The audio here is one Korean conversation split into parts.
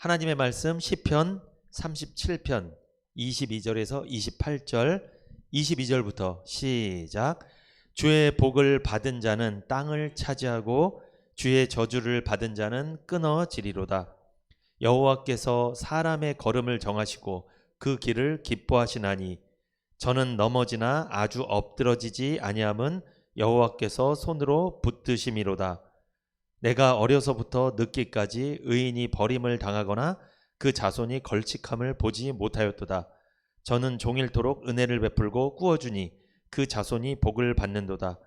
하나님의 말씀 시편 37편 22절에서 28절, 22절부터 시작. 주의 복을 받은 자는 땅을 차지하고 주의 저주를 받은 자는 끊어지리로다. 여호와께서 사람의 걸음을 정하시고 그 길을 기뻐하시나니 저는 넘어지나 아주 엎드러지지 아니함은 여호와께서 손으로 붙드심이로다. 내가 어려서부터 늙기까지 의인이 버림을 당하거나 그 자손이 걸칙함을 보지 못하였도다. 저는 종일토록 은혜를 베풀고 꾸어주니 그 자손이 복을 받는도다.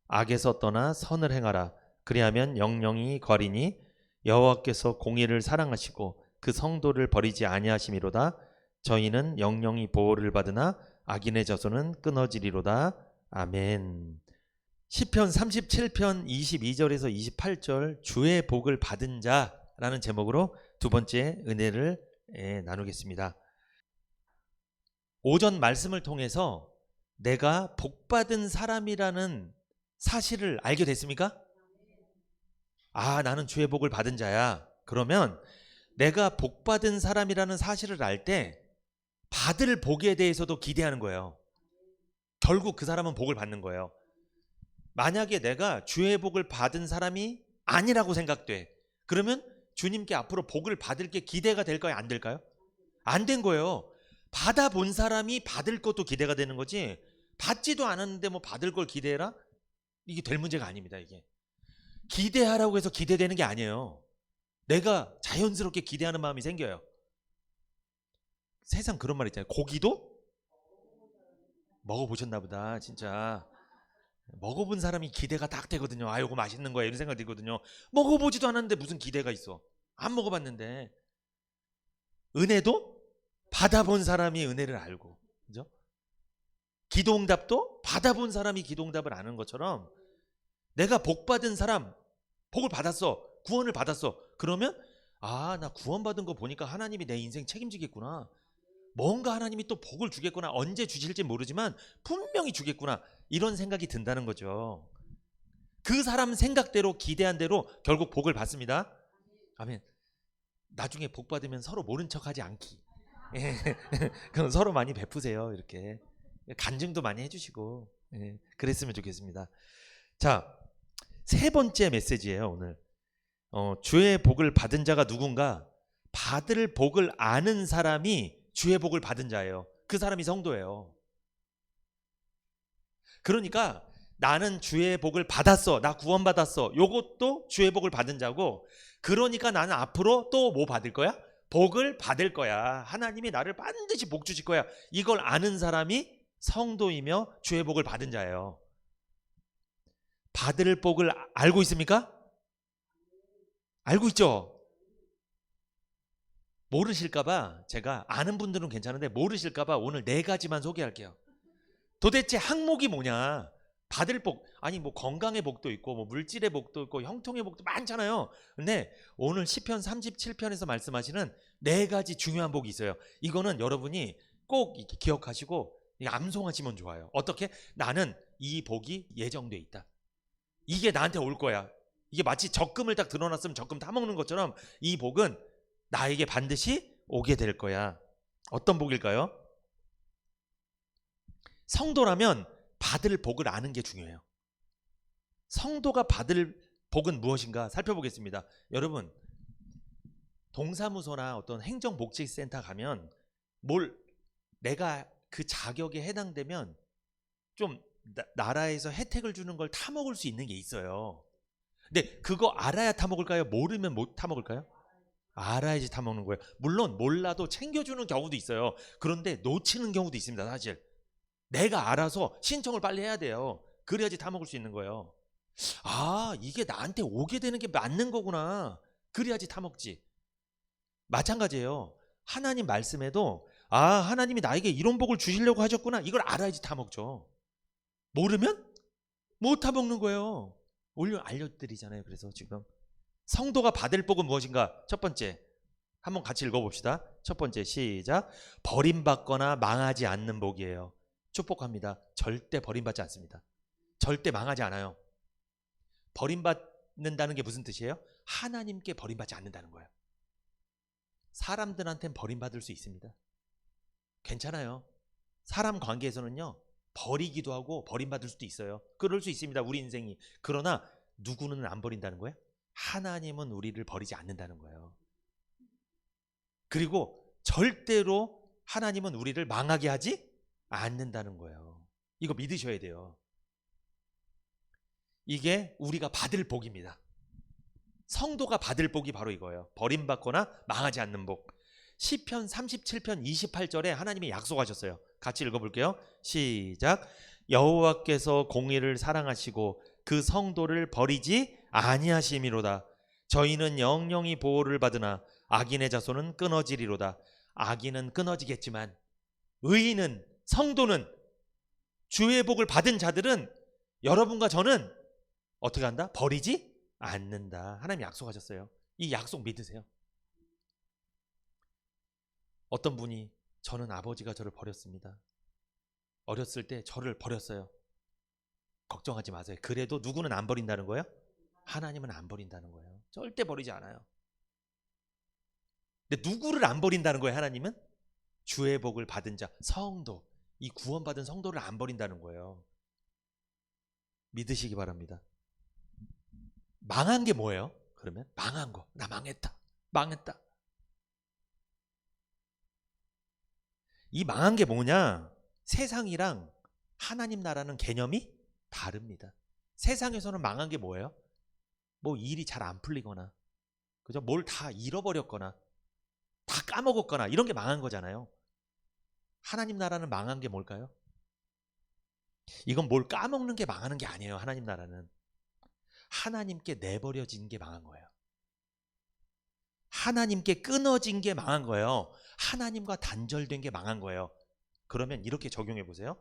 악에서 떠나 선을 행하라. 그리하면 영영이 거리니 여호와께서 공의를 사랑하시고 그 성도를 버리지 아니하심이로다. 저희는 영영이 보호를 받으나 악인의 자손은 끊어지리로다. 아멘. 시편 37편 22절에서 28절 주의 복을 받은 자라는 제목으로 두 번째 은혜를 나누겠습니다. 오전 말씀을 통해서 내가 복받은 사람이라는 사실을 알게 됐습니까? 아, 나는 주의 복을 받은 자야. 그러면 내가 복받은 사람이라는 사실을 알 때 받을 복에 대해서도 기대하는 거예요. 결국 그 사람은 복을 받는 거예요. 만약에 내가 주의 복을 받은 사람이 아니라고 생각돼. 그러면 주님께 앞으로 복을 받을 게 기대가 될까요? 안 될까요? 안 된 거예요. 받아본 사람이 받을 것도 기대가 되는 거지, 받지도 않았는데 뭐 받을 걸 기대해라? 이게 될 문제가 아닙니다. 이게 기대하라고 해서 기대되는 게 아니에요. 내가 자연스럽게 기대하는 마음이 생겨요. 세상 그런 말 있잖아요. 고기도 먹어보셨나 보다. 진짜 먹어본 사람이 기대가 딱 되거든요. 아, 이거 맛있는 거야 이런 생각 들거든요. 먹어보지도 않았는데 무슨 기대가 있어. 안 먹어봤는데. 은혜도 받아본 사람이 은혜를 알고, 그죠? 기도응답도 받아본 사람이 기도응답을 아는 것처럼 내가 복받은 사람, 복을 받았어, 구원을 받았어. 그러면 아, 나 구원받은 거 보니까 하나님이 내 인생 책임지겠구나. 뭔가 하나님이 또 복을 주겠구나. 언제 주실지 모르지만 분명히 주겠구나. 이런 생각이 든다는 거죠. 그 사람 생각대로 기대한 대로 결국 복을 받습니다. 아멘. 나중에 복 받으면 서로 모른 척하지 않기. 그럼 서로 많이 베푸세요. 이렇게 간증도 많이 해주시고, 그랬으면 좋겠습니다. 자, 세 번째 메시지예요. 오늘 주의 복을 받은 자가 누군가? 받을 복을 아는 사람이 주의 복을 받은 자예요. 그 사람이 성도예요. 그러니까 나는 주의 복을 받았어, 나 구원받았어, 요것도 주의 복을 받은 자고, 그러니까 나는 앞으로 또 뭐 받을 거야? 복을 받을 거야. 하나님이 나를 반드시 복 주실 거야. 이걸 아는 사람이 성도이며 주의 복을 받은 자예요. 받을 복을 알고 있습니까? 알고 있죠? 모르실까봐, 제가 아는 분들은 괜찮은데 모르실까봐 오늘 4가지만 소개할게요. 도대체 항목이 뭐냐? 받을 복, 아니 뭐 건강의 복도 있고 뭐 물질의 복도 있고 형통의 복도 많잖아요. 근데 오늘 시편 37편에서 말씀하시는 4가지 중요한 복이 있어요. 이거는 여러분이 꼭 기억하시고 암송하시면 좋아요. 어떻게? 나는 이 복이 예정돼 있다. 이게 나한테 올 거야. 이게 마치 적금을 딱 들어놨으면 적금 타먹는 것처럼 이 복은 나에게 반드시 오게 될 거야. 어떤 복일까요? 성도라면 받을 복을 아는 게 중요해요. 성도가 받을 복은 무엇인가 살펴보겠습니다. 여러분, 동사무소나 어떤 행정복지센터 가면 내가 그 자격에 해당되면 좀 나라에서 혜택을 주는 걸 타먹을 수 있는 게 있어요. 근데 그거 알아야 타먹을까요? 모르면 못 타먹을까요? 알아야지 타먹는 거예요. 물론 몰라도 챙겨주는 경우도 있어요. 그런데 놓치는 경우도 있습니다. 사실 내가 알아서 신청을 빨리 해야 돼요. 그래야지 타먹을 수 있는 거예요. 아, 이게 나한테 오게 되는 게 맞는 거구나. 그래야지 타먹지. 마찬가지예요. 하나님 말씀에도 아, 하나님이 나에게 이런 복을 주시려고 하셨구나. 이걸 알아야지 타먹죠. 모르면 못 타먹는 거예요. 알려드리잖아요. 그래서 지금 성도가 받을 복은 무엇인가? 첫 번째, 한번 같이 읽어봅시다. 첫 번째, 시작. 버림받거나 망하지 않는 복이에요. 축복합니다. 절대 버림받지 않습니다. 절대 망하지 않아요. 버림받는다는 게 무슨 뜻이에요? 하나님께 버림받지 않는다는 거예요. 사람들한테는 버림받을 수 있습니다. 괜찮아요. 사람 관계에서는요, 버리기도 하고 버림받을 수도 있어요. 그럴 수 있습니다, 우리 인생이. 그러나 누구는 안 버린다는 거예요? 하나님은 우리를 버리지 않는다는 거예요. 그리고 절대로 하나님은 우리를 망하게 하지 않는다는 거예요. 이거 믿으셔야 돼요. 이게 우리가 받을 복입니다. 성도가 받을 복이 바로 이거예요. 버림받거나 망하지 않는 복. 시편 37편 28절에 하나님이 약속하셨어요. 같이 읽어볼게요. 시작. 여호와께서 공의를 사랑하시고 그 성도를 버리지 아니하심이로다. 저희는 영영이 보호를 받으나 악인의 자손은 끊어지리로다. 악인은 끊어지겠지만 의인은, 성도는, 주의 복을 받은 자들은, 여러분과 저는 어떻게 한다? 버리지 않는다. 하나님이 약속하셨어요. 이 약속 믿으세요. 어떤 분이, 저는 아버지가 저를 버렸습니다. 어렸을 때 저를 버렸어요. 걱정하지 마세요. 그래도 누구는 안 버린다는 거예요? 하나님은 안 버린다는 거예요. 절대 버리지 않아요. 근데 누구를 안 버린다는 거예요, 하나님은? 주의 복을 받은 자, 성도, 이 구원받은 성도를 안 버린다는 거예요. 믿으시기 바랍니다. 망한 게 뭐예요? 그러면 망한 거, 나 망했다, 망했다. 이 망한 게 뭐냐? 세상이랑 하나님 나라는 개념이 다릅니다. 세상에서는 망한 게 뭐예요? 뭐 일이 잘 안 풀리거나, 그죠? 뭘 다 잃어버렸거나, 다 까먹었거나, 이런 게 망한 거잖아요. 하나님 나라는 망한 게 뭘까요? 이건 뭘 까먹는 게 망하는 게 아니에요. 하나님 나라는 하나님께 내버려진 게 망한 거예요. 하나님께 끊어진 게 망한 거예요. 하나님과 단절된 게 망한 거예요. 그러면 이렇게 적용해 보세요.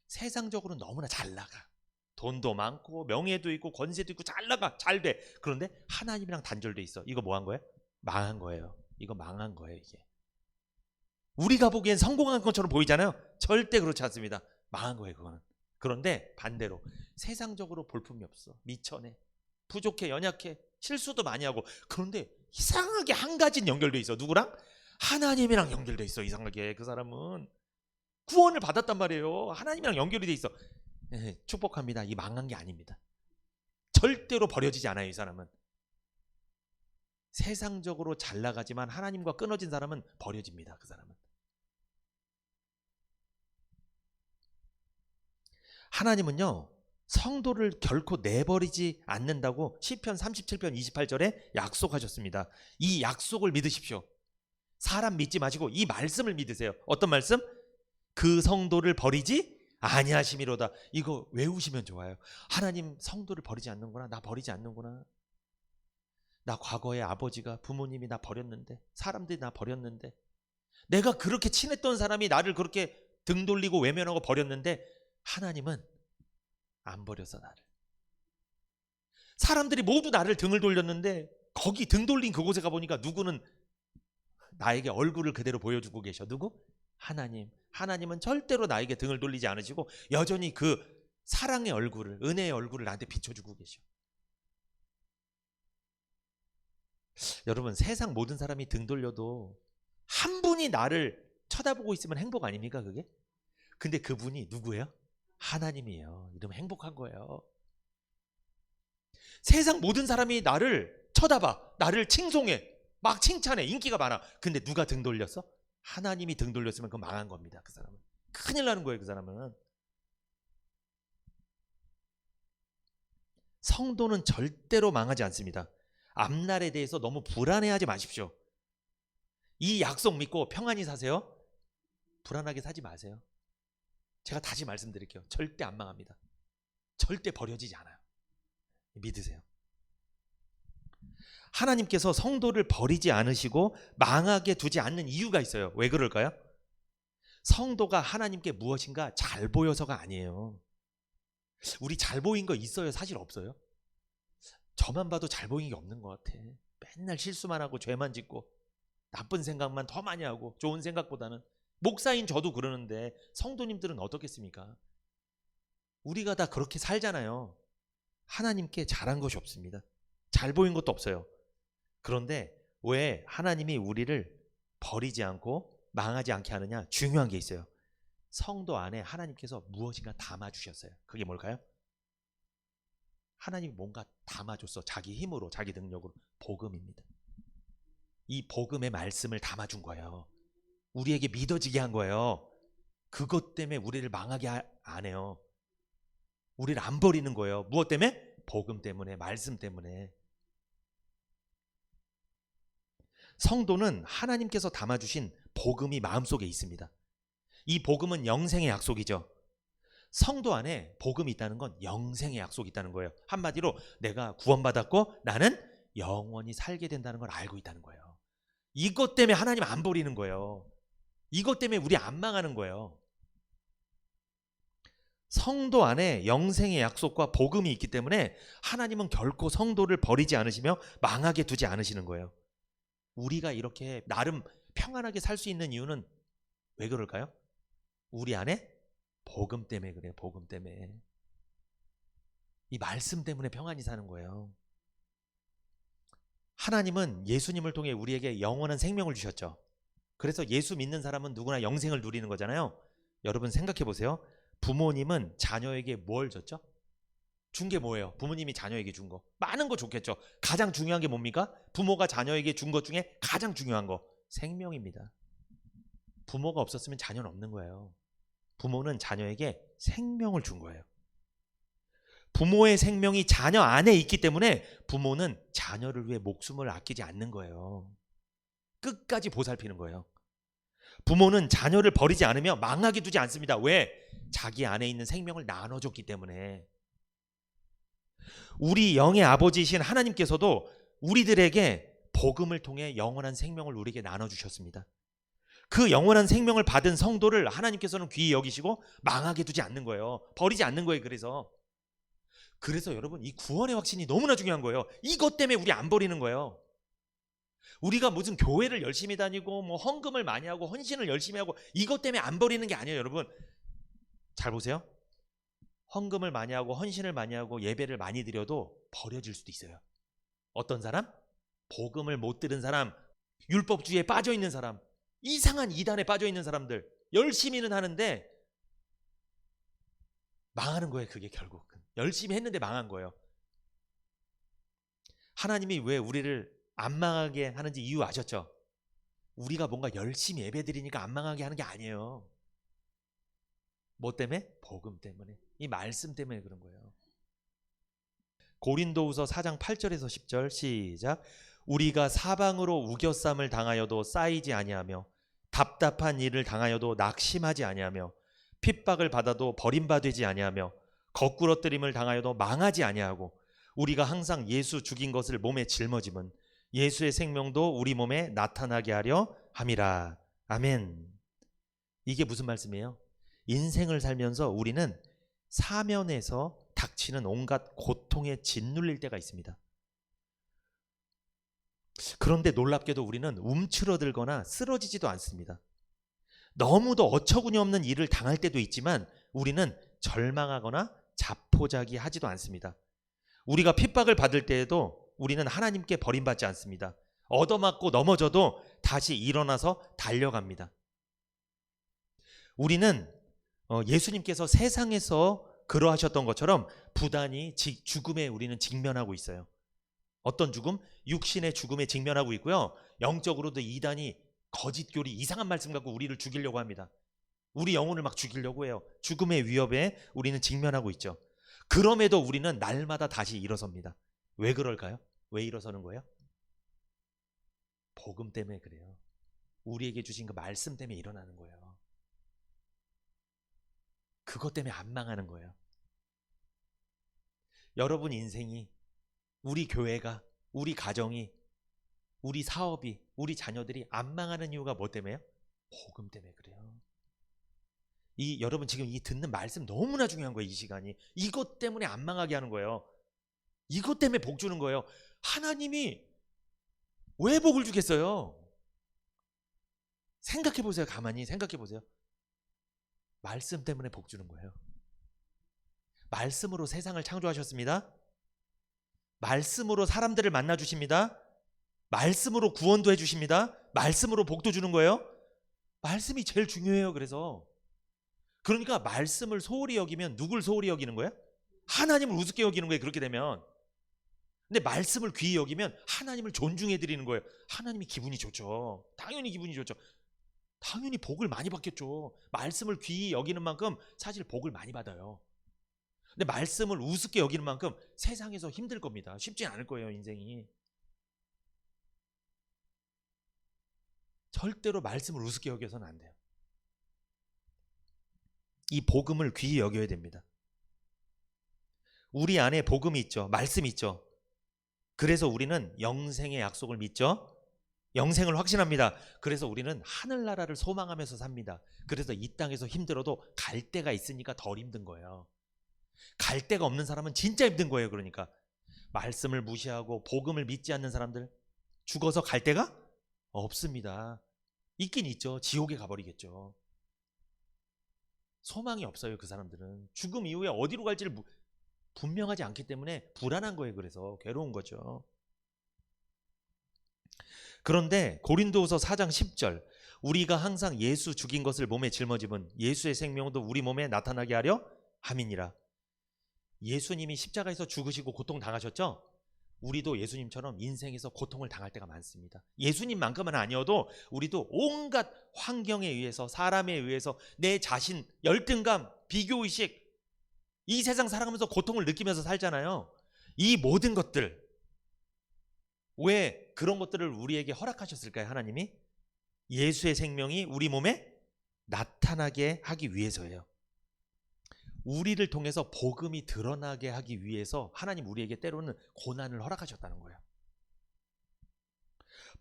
세상적으로 너무나 잘 나가. 돈도 많고 명예도 있고 권세도 있고 잘 나가, 잘 돼. 그런데 하나님이랑 단절돼 있어. 이거 뭐 한 거예요? 망한 거예요. 이거 망한 거예요. 이게 우리가 보기엔 성공한 것처럼 보이잖아요. 절대 그렇지 않습니다. 망한 거예요, 그거는. 그런데 반대로 세상적으로 볼품이 없어. 미천해, 부족해, 연약해, 실수도 많이 하고. 그런데 이상하게 한 가지는 연결돼 있어. 누구랑? 하나님이랑 연결돼 있어. 이상하게 그 사람은 구원을 받았단 말이에요. 하나님이랑 연결이 돼 있어. 축복합니다. 이 망한 게 아닙니다. 절대로 버려지지 않아요. 이 사람은 세상적으로 잘 나가지만 하나님과 끊어진 사람은 버려집니다. 그 사람은. 하나님은요, 성도를 결코 내버리지 않는다고 시편 37편 28절에 약속하셨습니다. 이 약속을 믿으십시오. 사람 믿지 마시고 이 말씀을 믿으세요. 어떤 말씀? 그 성도를 버리지 아니하심이로다. 이거 외우시면 좋아요. 하나님 성도를 버리지 않는구나. 나 버리지 않는구나. 나 과거에 아버지가, 부모님이 나 버렸는데, 사람들이 나 버렸는데, 내가 그렇게 친했던 사람이 나를 그렇게 등 돌리고 외면하고 버렸는데 하나님은 안 버렸어. 나를. 사람들이 모두 나를 등을 돌렸는데 거기 등 돌린 그곳에 가보니까 누구는 나에게 얼굴을 그대로 보여주고 계셔. 누구? 하나님. 하나님은 절대로 나에게 등을 돌리지 않으시고 여전히 그 사랑의 얼굴을, 은혜의 얼굴을 나한테 비춰주고 계셔. 여러분, 세상 모든 사람이 등 돌려도 한 분이 나를 쳐다보고 있으면 행복 아닙니까, 그게? 근데 그분이 누구예요? 하나님이에요. 이러면 행복한 거예요. 세상 모든 사람이 나를 쳐다봐, 나를 칭송해, 막 칭찬해, 인기가 많아. 근데 누가 등 돌렸어? 하나님이 등 돌렸으면 그건 망한 겁니다. 그 사람은 큰일 나는 거예요. 그 사람은. 성도는 절대로 망하지 않습니다. 앞날에 대해서 너무 불안해하지 마십시오. 이 약속 믿고 평안히 사세요. 불안하게 사지 마세요. 제가 다시 말씀드릴게요. 절대 안 망합니다. 절대 버려지지 않아요. 믿으세요. 하나님께서 성도를 버리지 않으시고 망하게 두지 않는 이유가 있어요. 왜 그럴까요? 성도가 하나님께 무엇인가 잘 보여서가 아니에요. 우리 잘 보인 거 있어요? 사실 없어요? 저만 봐도 잘 보인 게 없는 것 같아. 맨날 실수만 하고 죄만 짓고 나쁜 생각만 더 많이 하고, 좋은 생각보다는. 목사인 저도 그러는데 성도님들은 어떻겠습니까? 우리가 다 그렇게 살잖아요. 하나님께 잘한 것이 없습니다. 잘 보인 것도 없어요. 그런데 왜 하나님이 우리를 버리지 않고 망하지 않게 하느냐? 중요한 게 있어요. 성도 안에 하나님께서 무엇인가 담아주셨어요. 그게 뭘까요? 하나님이 뭔가 담아줬어. 자기 힘으로, 자기 능력으로. 복음입니다. 이 복음의 말씀을 담아준 거예요. 우리에게 믿어지게 한 거예요. 그것 때문에 우리를 망하게 안 해요. 우리를 안 버리는 거예요. 무엇 때문에? 복음 때문에, 말씀 때문에. 성도는 하나님께서 담아주신 복음이 마음속에 있습니다. 이 복음은 영생의 약속이죠. 성도 안에 복음이 있다는 건 영생의 약속이 있다는 거예요. 한마디로 내가 구원받았고 나는 영원히 살게 된다는 걸 알고 있다는 거예요. 이것 때문에 하나님 안 버리는 거예요. 이것 때문에 우리 안 망하는 거예요. 성도 안에 영생의 약속과 복음이 있기 때문에 하나님은 결코 성도를 버리지 않으시며 망하게 두지 않으시는 거예요. 우리가 이렇게 나름 평안하게 살 수 있는 이유는 왜 그럴까요? 우리 안에 복음 때문에 그래요. 복음 때문에. 이 말씀 때문에 평안히 사는 거예요. 하나님은 예수님을 통해 우리에게 영원한 생명을 주셨죠. 그래서 예수 믿는 사람은 누구나 영생을 누리는 거잖아요. 여러분 생각해 보세요. 부모님은 자녀에게 뭘 줬죠? 준 게 뭐예요? 부모님이 자녀에게 준 거. 많은 거 줬겠죠. 가장 중요한 게 뭡니까? 부모가 자녀에게 준 것 중에 가장 중요한 거. 생명입니다. 부모가 없었으면 자녀는 없는 거예요. 부모는 자녀에게 생명을 준 거예요. 부모의 생명이 자녀 안에 있기 때문에 부모는 자녀를 위해 목숨을 아끼지 않는 거예요. 끝까지 보살피는 거예요. 부모는 자녀를 버리지 않으며 망하게 두지 않습니다. 왜? 자기 안에 있는 생명을 나눠줬기 때문에. 우리 영의 아버지이신 하나님께서도 우리들에게 복음을 통해 영원한 생명을 우리에게 나눠주셨습니다. 그 영원한 생명을 받은 성도를 하나님께서는 귀히 여기시고 망하게 두지 않는 거예요. 버리지 않는 거예요. 그래서 여러분 이 구원의 확신이 너무나 중요한 거예요. 이것 때문에 우리 안 버리는 거예요. 우리가 무슨 교회를 열심히 다니고 뭐 헌금을 많이 하고 헌신을 열심히 하고 이것 때문에 안 버리는 게 아니에요. 여러분 잘 보세요. 헌금을 많이 하고 헌신을 많이 하고 예배를 많이 드려도 버려질 수도 있어요. 어떤 사람? 복음을 못 들은 사람, 율법주의에 빠져 있는 사람, 이상한 이단에 빠져 있는 사람들 열심히는 하는데 망하는 거예요. 그게 결국 열심히 했는데 망한 거예요. 하나님이 왜 우리를 안 망하게 하는지 이유 아셨죠? 우리가 뭔가 열심히 예배드리니까 안 망하게 하는 게 아니에요. 뭐 때문에? 복음 때문에. 이 말씀 때문에 그런 거예요. 고린도후서 4장 8절에서 10절 시작. 우리가 사방으로 우겨쌈을 당하여도 쌓이지 아니하며 답답한 일을 당하여도 낙심하지 아니하며 핍박을 받아도 버림받지 아니하며 거꾸러뜨림을 당하여도 망하지 아니하고 우리가 항상 예수 죽인 것을 몸에 짊어짐은 예수의 생명도 우리 몸에 나타나게 하려 함이라. 아멘. 이게 무슨 말씀이에요? 인생을 살면서 우리는 사면에서 닥치는 온갖 고통에 짓눌릴 때가 있습니다. 그런데 놀랍게도 우리는 움츠러들거나 쓰러지지도 않습니다. 너무도 어처구니 없는 일을 당할 때도 있지만 우리는 절망하거나 자포자기하지도 않습니다. 우리가 핍박을 받을 때에도 우리는 하나님께 버림받지 않습니다. 얻어맞고 넘어져도 다시 일어나서 달려갑니다. 우리는 예수님께서 세상에서 그러하셨던 것처럼 부단히 죽음에 우리는 직면하고 있어요. 어떤 죽음? 육신의 죽음에 직면하고 있고요. 영적으로도 이단이 거짓교리 이상한 말씀 갖고 우리를 죽이려고 합니다. 우리 영혼을 막 죽이려고 해요. 죽음의 위협에 우리는 직면하고 있죠. 그럼에도 우리는 날마다 다시 일어섭니다. 왜 그럴까요? 왜 일어서는 거예요? 복음 때문에 그래요. 우리에게 주신 그 말씀 때문에 일어나는 거예요. 그것 때문에 안 망하는 거예요. 여러분 인생이, 우리 교회가, 우리 가정이, 우리 사업이, 우리 자녀들이 안 망하는 이유가 뭐 때문에요? 복음 때문에 그래요. 여러분 지금 이 듣는 말씀 너무나 중요한 거예요. 이 시간이. 이것 때문에 안 망하게 하는 거예요. 이것 때문에 복 주는 거예요. 하나님이 왜 복을 주겠어요? 생각해 보세요. 가만히 생각해 보세요. 말씀 때문에 복 주는 거예요. 말씀으로 세상을 창조하셨습니다. 말씀으로 사람들을 만나 주십니다. 말씀으로 구원도 해 주십니다. 말씀으로 복도 주는 거예요? 말씀이 제일 중요해요. 그러니까 말씀을 소홀히 여기면 누굴 소홀히 여기는 거야? 하나님을 우습게 여기는 거예요. 그렇게 되면. 근데 말씀을 귀히 여기면 하나님을 존중해 드리는 거예요. 하나님이 기분이 좋죠. 당연히 기분이 좋죠. 당연히 복을 많이 받겠죠. 말씀을 귀히 여기는 만큼 사실 복을 많이 받아요. 근데 말씀을 우습게 여기는 만큼 세상에서 힘들 겁니다. 쉽지 않을 거예요, 인생이. 절대로 말씀을 우습게 여겨서는 안 돼요. 이 복음을 귀히 여겨야 됩니다. 우리 안에 복음이 있죠. 말씀이 있죠. 그래서 우리는 영생의 약속을 믿죠. 영생을 확신합니다. 그래서 우리는 하늘나라를 소망하면서 삽니다. 그래서 이 땅에서 힘들어도 갈 데가 있으니까 덜 힘든 거예요. 갈 데가 없는 사람은 진짜 힘든 거예요. 그러니까 말씀을 무시하고 복음을 믿지 않는 사람들 죽어서 갈 데가 없습니다. 있긴 있죠. 지옥에 가버리겠죠. 소망이 없어요. 그 사람들은 죽음 이후에 어디로 갈지를 분명하지 않기 때문에 불안한 거예요. 그래서 괴로운 거죠. 그런데 고린도후서 4장 10절, 우리가 항상 예수 죽인 것을 몸에 짊어집은 예수의 생명도 우리 몸에 나타나게 하려 함이니라. 예수님이 십자가에서 죽으시고 고통 당하셨죠? 우리도 예수님처럼 인생에서 고통을 당할 때가 많습니다. 예수님만큼은 아니어도 우리도 온갖 환경에 의해서, 사람에 의해서 내 자신, 열등감, 비교의식, 이 세상 살아가면서 고통을 느끼면서 살잖아요. 이 모든 것들, 왜 그런 것들을 우리에게 허락하셨을까요? 하나님이 예수의 생명이 우리 몸에 나타나게 하기 위해서예요. 우리를 통해서 복음이 드러나게 하기 위해서 하나님 우리에게 때로는 고난을 허락하셨다는 거예요.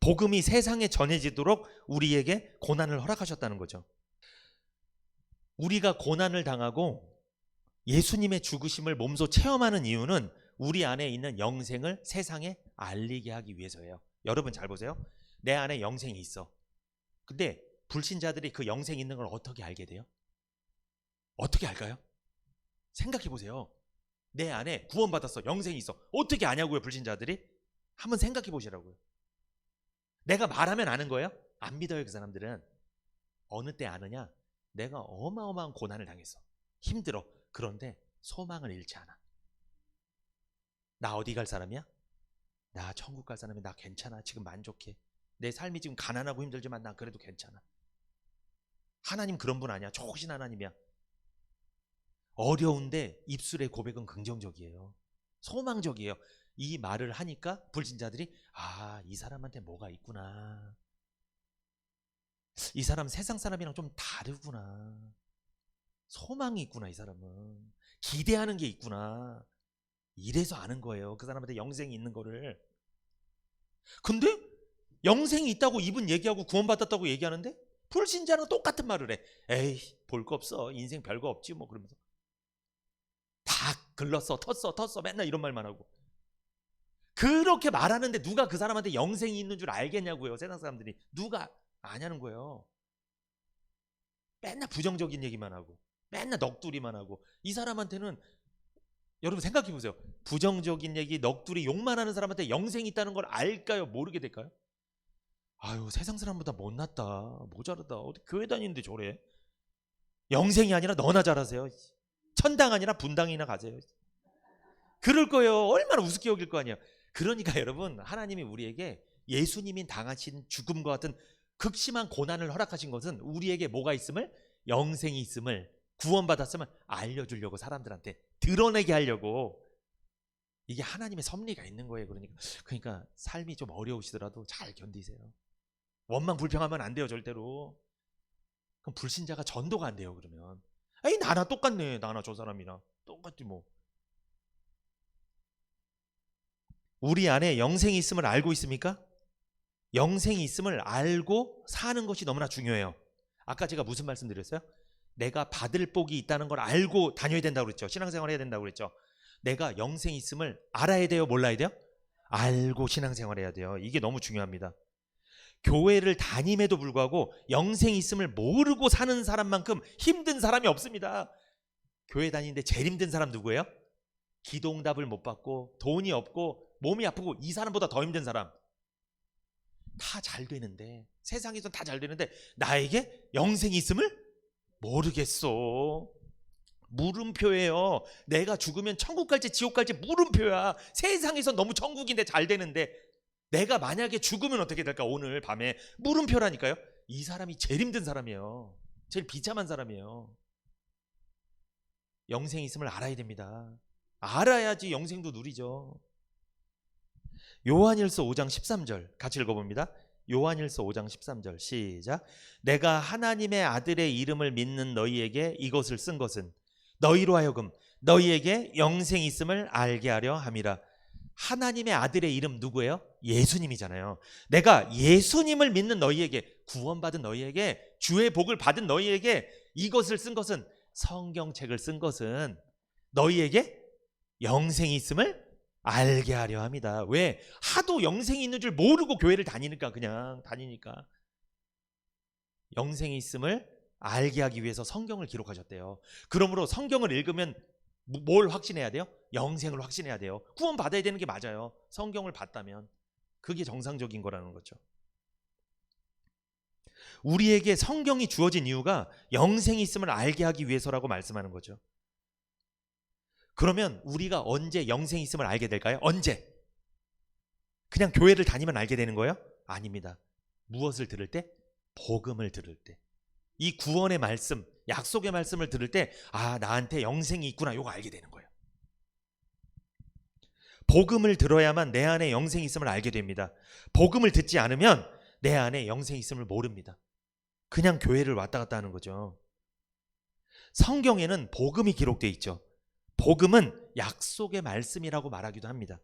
복음이 세상에 전해지도록 우리에게 고난을 허락하셨다는 거죠. 우리가 고난을 당하고 예수님의 죽으심을 몸소 체험하는 이유는 우리 안에 있는 영생을 세상에 알리게 하기 위해서예요. 여러분 잘 보세요. 내 안에 영생이 있어. 근데 불신자들이 그 영생이 있는 걸 어떻게 알게 돼요? 어떻게 알까요? 생각해 보세요. 내 안에 구원받았어. 영생이 있어. 어떻게 아냐고요, 불신자들이? 한번 생각해 보시라고요. 내가 말하면 아는 거예요? 안 믿어요, 그 사람들은. 어느 때 아느냐? 내가 어마어마한 고난을 당했어. 힘들어. 그런데 소망을 잃지 않아. 나 어디 갈 사람이야? 나 천국 갈 사람이야. 나 괜찮아. 지금 만족해. 내 삶이 지금 가난하고 힘들지만 난 그래도 괜찮아. 하나님 그런 분 아니야. 좋으신 하나님이야. 어려운데 입술의 고백은 긍정적이에요. 소망적이에요. 이 말을 하니까 불신자들이 이 사람한테 뭐가 있구나. 이 사람 세상 사람이랑 좀 다르구나. 소망이 있구나. 이 사람은 기대하는 게 있구나. 이래서 아는 거예요. 그 사람한테 영생이 있는 거를. 근데 영생이 있다고 이분 얘기하고 구원받았다고 얘기하는데 불신자는 똑같은 말을 해. 에이, 볼 거 없어. 인생 별거 없지 뭐. 그러면서 다 글렀어, 텄어 맨날 이런 말만 하고. 그렇게 말하는데 누가 그 사람한테 영생이 있는 줄 알겠냐고요. 세상 사람들이. 누가 아냐는 거예요. 맨날 부정적인 얘기만 하고 맨날 넋두리만 하고. 이 사람한테는 여러분 생각해 보세요. 부정적인 얘기, 넋두리, 욕만 하는 사람한테 영생이 있다는 걸 알까요? 모르게 될까요? 아유, 세상 사람보다 못났다, 모자르다, 어디 교회 다니는데 저래. 영생이 아니라 너나 잘하세요. 천당 아니라 분당이나 가세요. 그럴 거예요. 얼마나 우습게 여길 거 아니에요. 그러니까 여러분, 하나님이 우리에게 예수님이 당하신 죽음과 같은 극심한 고난을 허락하신 것은 우리에게 뭐가 있음을, 영생이 있음을, 구원받았음을 알려주려고, 사람들한테 드러내게 하려고. 이게 하나님의 섭리가 있는 거예요. 그러니까 삶이 좀 어려우시더라도 잘 견디세요. 원망 불평하면 안 돼요. 절대로. 그럼 불신자가 전도가 안 돼요. 그러면 에이, 나나 똑같네. 나나 저 사람이나 똑같지 뭐. 우리 안에 영생이 있음을 알고 있습니까? 영생이 있음을 알고 사는 것이 너무나 중요해요. 아까 제가 무슨 말씀 드렸어요? 내가 받을 복이 있다는 걸 알고 다녀야 된다고 그랬죠. 신앙생활 해야 된다고 그랬죠. 내가 영생이 있음을 알아야 돼요? 몰라야 돼요? 알고 신앙생활 해야 돼요. 이게 너무 중요합니다. 교회를 다님에도 불구하고 영생이 있음을 모르고 사는 사람만큼 힘든 사람이 없습니다. 교회 다니는데 제일 힘든 사람 누구예요? 기도응답을 못 받고 돈이 없고 몸이 아프고 이 사람보다 더 힘든 사람. 다 잘 되는데, 세상에선 다 잘 되는데 나에게 영생이 있음을 모르겠어. 물음표예요. 내가 죽으면 천국 갈지 지옥 갈지 물음표야. 세상에선 너무 천국인데 잘 되는데 내가 만약에 죽으면 어떻게 될까? 오늘 밤에 물음표라니까요. 이 사람이 제일 힘든 사람이에요. 제일 비참한 사람이에요. 영생이 있음을 알아야 됩니다. 알아야지 영생도 누리죠. 요한일서 5장 13절 같이 읽어봅니다. 요한일서 5장 13절 시작. 내가 하나님의 아들의 이름을 믿는 너희에게 이것을 쓴 것은 너희로 하여금 너희에게 영생이 있음을 알게 하려 함이라. 하나님의 아들의 이름 누구예요? 예수님이잖아요. 내가 예수님을 믿는 너희에게, 구원받은 너희에게, 주의 복을 받은 너희에게 이것을 쓴 것은, 성경책을 쓴 것은 너희에게 영생이 있음을 알게 하려 합니다. 왜? 하도 영생이 있는 줄 모르고 교회를 다니니까, 그냥 다니니까. 영생이 있음을 알게 하기 위해서 성경을 기록하셨대요. 그러므로 성경을 읽으면 뭘 확신해야 돼요? 영생을 확신해야 돼요. 구원 받아야 되는 게 맞아요. 성경을 봤다면. 그게 정상적인 거라는 거죠. 우리에게 성경이 주어진 이유가 영생이 있음을 알게 하기 위해서라고 말씀하는 거죠. 그러면 우리가 언제 영생이 있음을 알게 될까요? 언제? 그냥 교회를 다니면 알게 되는 거예요? 아닙니다. 무엇을 들을 때? 복음을 들을 때. 이 구원의 말씀, 약속의 말씀을 들을 때, 아, 나한테 영생이 있구나, 이거 알게 되는 거예요. 복음을 들어야만 내 안에 영생이 있음을 알게 됩니다. 복음을 듣지 않으면 내 안에 영생이 있음을 모릅니다. 그냥 교회를 왔다 갔다 하는 거죠. 성경에는 복음이 기록되어 있죠. 복음은 약속의 말씀이라고 말하기도 합니다.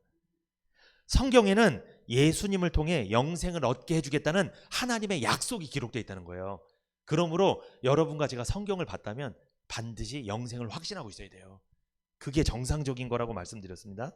성경에는 예수님을 통해 영생을 얻게 해주겠다는 하나님의 약속이 기록되어 있다는 거예요. 그러므로 여러분과 제가 성경을 봤다면 반드시 영생을 확신하고 있어야 돼요. 그게 정상적인 거라고 말씀드렸습니다.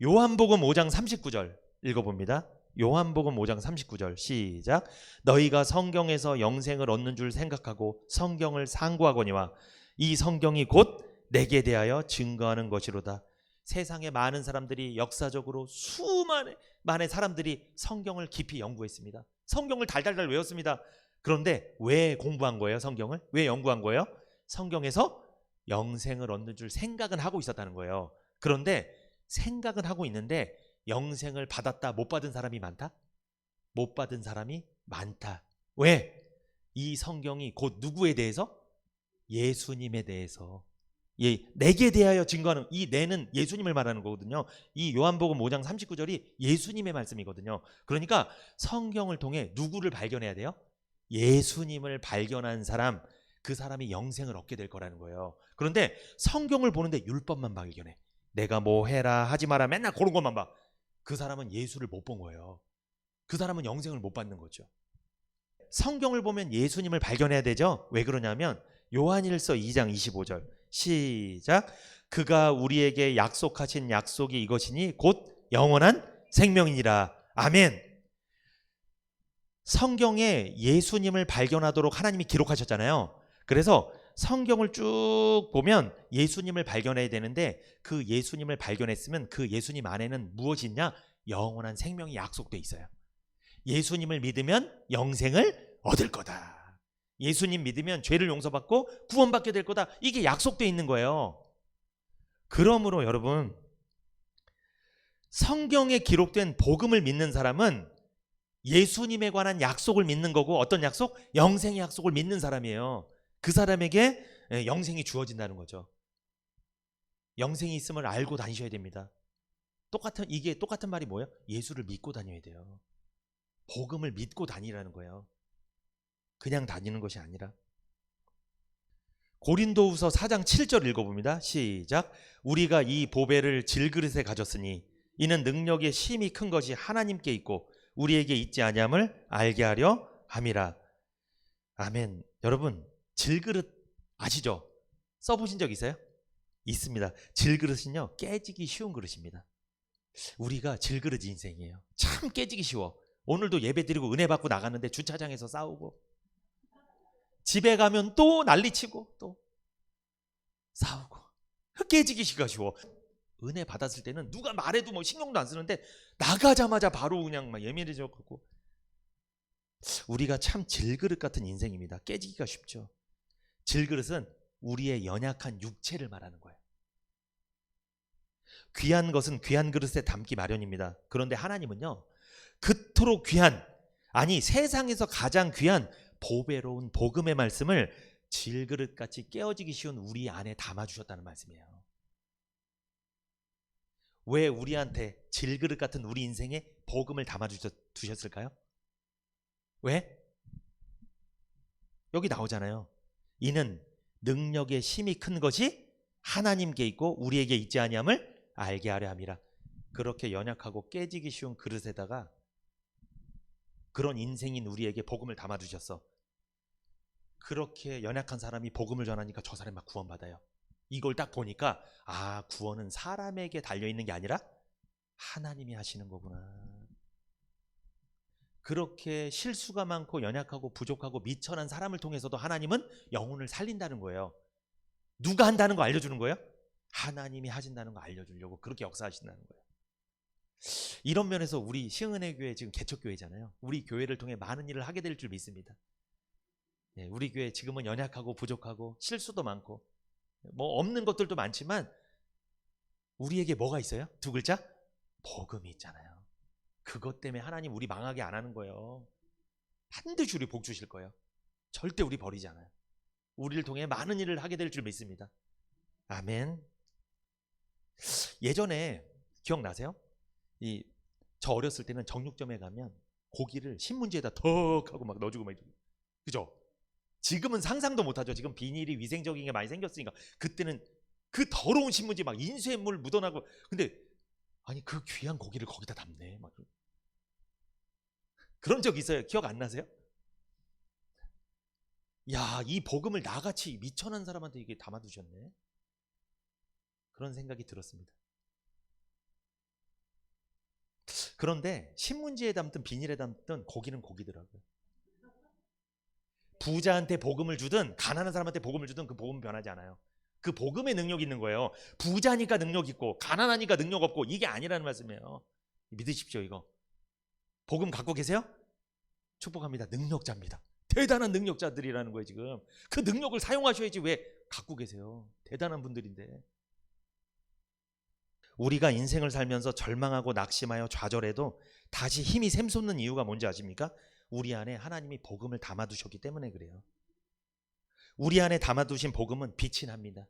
요한복음 5장 39절 읽어봅니다. 요한복음 5장 39절 시작. 너희가 성경에서 영생을 얻는 줄 생각하고 성경을 상고하거니와 이 성경이 곧 내게 대하여 증거하는 것이로다. 세상에 많은 사람들이, 역사적으로 수많은 사람들이 성경을 깊이 연구했습니다. 성경을 달달달 외웠습니다. 그런데 왜 공부한 거예요? 성경을? 왜 연구한 거예요? 성경에서 영생을 얻는 줄 생각은 하고 있었다는 거예요. 그런데 생각은 하고 있는데 영생을 받았다, 못 받은 사람이 많다? 못 받은 사람이 많다. 왜? 이 성경이 곧 누구에 대해서? 예수님에 대해서. 내게 대하여 증거하는, 이 내는 예수님을 말하는 거거든요. 이 요한복음 5장 39절이 예수님의 말씀이거든요. 그러니까 성경을 통해 누구를 발견해야 돼요? 예수님을 발견한 사람, 그 사람이 영생을 얻게 될 거라는 거예요. 그런데 성경을 보는데 율법만 발견해. 내가 뭐 해라 하지 마라 맨날 그런 것만 봐. 그 사람은 예수를 못 본 거예요. 그 사람은 영생을 못 받는 거죠. 성경을 보면 예수님을 발견해야 되죠. 왜 그러냐면 요한일서 2장 25절 시작. 그가 우리에게 약속하신 약속이 이것이니 곧 영원한 생명이니라. 아멘. 성경에 예수님을 발견하도록 하나님이 기록하셨잖아요. 그래서 성경을 쭉 보면 예수님을 발견해야 되는데, 그 예수님을 발견했으면 그 예수님 안에는 무엇이 있냐? 영원한 생명이 약속돼 있어요. 예수님을 믿으면 영생을 얻을 거다. 예수님 믿으면 죄를 용서받고 구원받게 될 거다. 이게 약속돼 있는 거예요. 그러므로 여러분, 성경에 기록된 복음을 믿는 사람은 예수님에 관한 약속을 믿는 거고, 어떤 약속? 영생의 약속을 믿는 사람이에요. 그 사람에게 영생이 주어진다는 거죠. 영생이 있음을 알고 다니셔야 됩니다. 이게 똑같은 말이 뭐예요? 예수를 믿고 다녀야 돼요. 복음을 믿고 다니라는 거예요. 그냥 다니는 것이 아니라. 고린도후서 4장 7절 읽어봅니다. 시작. 우리가 이 보배를 질그릇에 가졌으니 이는 능력의 심히 큰 것이 하나님께 있고 우리에게 있지 아니함을 알게 하려 함이라. 아멘. 여러분, 질그릇 아시죠? 써보신 적 있어요? 있습니다. 질그릇은요, 깨지기 쉬운 그릇입니다. 우리가 질그릇 인생이에요. 참 깨지기 쉬워. 오늘도 예배 드리고 은혜 받고 나갔는데 주차장에서 싸우고, 집에 가면 또 난리치고 또 싸우고, 깨지기 쉬워. 은혜 받았을 때는 누가 말해도 뭐 신경도 안 쓰는데 나가자마자 바로 그냥 막 예민해져 갖고, 우리가 참 질그릇 같은 인생입니다. 깨지기가 쉽죠. 질그릇은 우리의 연약한 육체를 말하는 거예요. 귀한 것은 귀한 그릇에 담기 마련입니다. 그런데 하나님은요, 그토록 귀한, 아니 세상에서 가장 귀한 보배로운 복음의 말씀을 질그릇같이 깨어지기 쉬운 우리 안에 담아주셨다는 말씀이에요. 왜 우리한테 질그릇 같은 우리 인생에 복음을 담아두셨을까요? 왜? 여기 나오잖아요. 이는 능력의 힘이 큰 것이 하나님께 있고 우리에게 있지 아니함을 알게 하려 함이라. 그렇게 연약하고 깨지기 쉬운 그릇에다가 그런 인생인 우리에게 복음을 담아두셨어. 그렇게 연약한 사람이 복음을 전하니까 저 사람이 막 구원받아요. 이걸 딱 보니까 아, 구원은 사람에게 달려있는 게 아니라 하나님이 하시는 거구나. 그렇게 실수가 많고 연약하고 부족하고 미천한 사람을 통해서도 하나님은 영혼을 살린다는 거예요. 누가 한다는 거 알려주는 거예요? 하나님이 하신다는 거 알려주려고 그렇게 역사하신다는 거예요. 이런 면에서 우리 시흥은혜교회 지금 개척교회잖아요. 우리 교회를 통해 많은 일을 하게 될 줄 믿습니다. 우리 교회 지금은 연약하고 부족하고 실수도 많고 뭐 없는 것들도 많지만 우리에게 뭐가 있어요? 두 글자? 복음이 있잖아요. 그것 때문에 하나님 우리 망하게 안 하는 거예요. 반드시 우리 복 주실 거예요. 절대 우리 버리지 않아요. 우리를 통해 많은 일을 하게 될 줄 믿습니다. 아멘. 예전에 기억나세요? 저 어렸을 때는 정육점에 가면 고기를 신문지에다 턱 하고 막 넣어주고 막, 그죠? 지금은 상상도 못하죠. 지금 비닐이 위생적인 게 많이 생겼으니까. 그때는 그 더러운 신문지 막 인쇄물 묻어나고, 근데 아니 그 귀한 고기를 거기다 담네 막. 그런 적 있어요? 기억 안 나세요? 야, 이 복음을 나같이 미천한 사람한테 이게 담아두셨네. 그런 생각이 들었습니다. 그런데 신문지에 담든 비닐에 담든 고기는 고기더라고요. 부자한테 복음을 주든 가난한 사람한테 복음을 주든 그 복음은 변하지 않아요. 그 복음의 능력이 있는 거예요. 부자니까 능력 있고 가난하니까 능력 없고 이게 아니라는 말씀이에요. 믿으십시오. 이거 복음 갖고 계세요? 축복합니다. 능력자입니다. 대단한 능력자들이라는 거예요. 지금 그 능력을 사용하셔야지. 왜 갖고 계세요? 대단한 분들인데. 우리가 인생을 살면서 절망하고 낙심하여 좌절해도 다시 힘이 샘솟는 이유가 뭔지 아십니까? 우리 안에 하나님이 복음을 담아두셨기 때문에 그래요. 우리 안에 담아두신 복음은 빛이 납니다.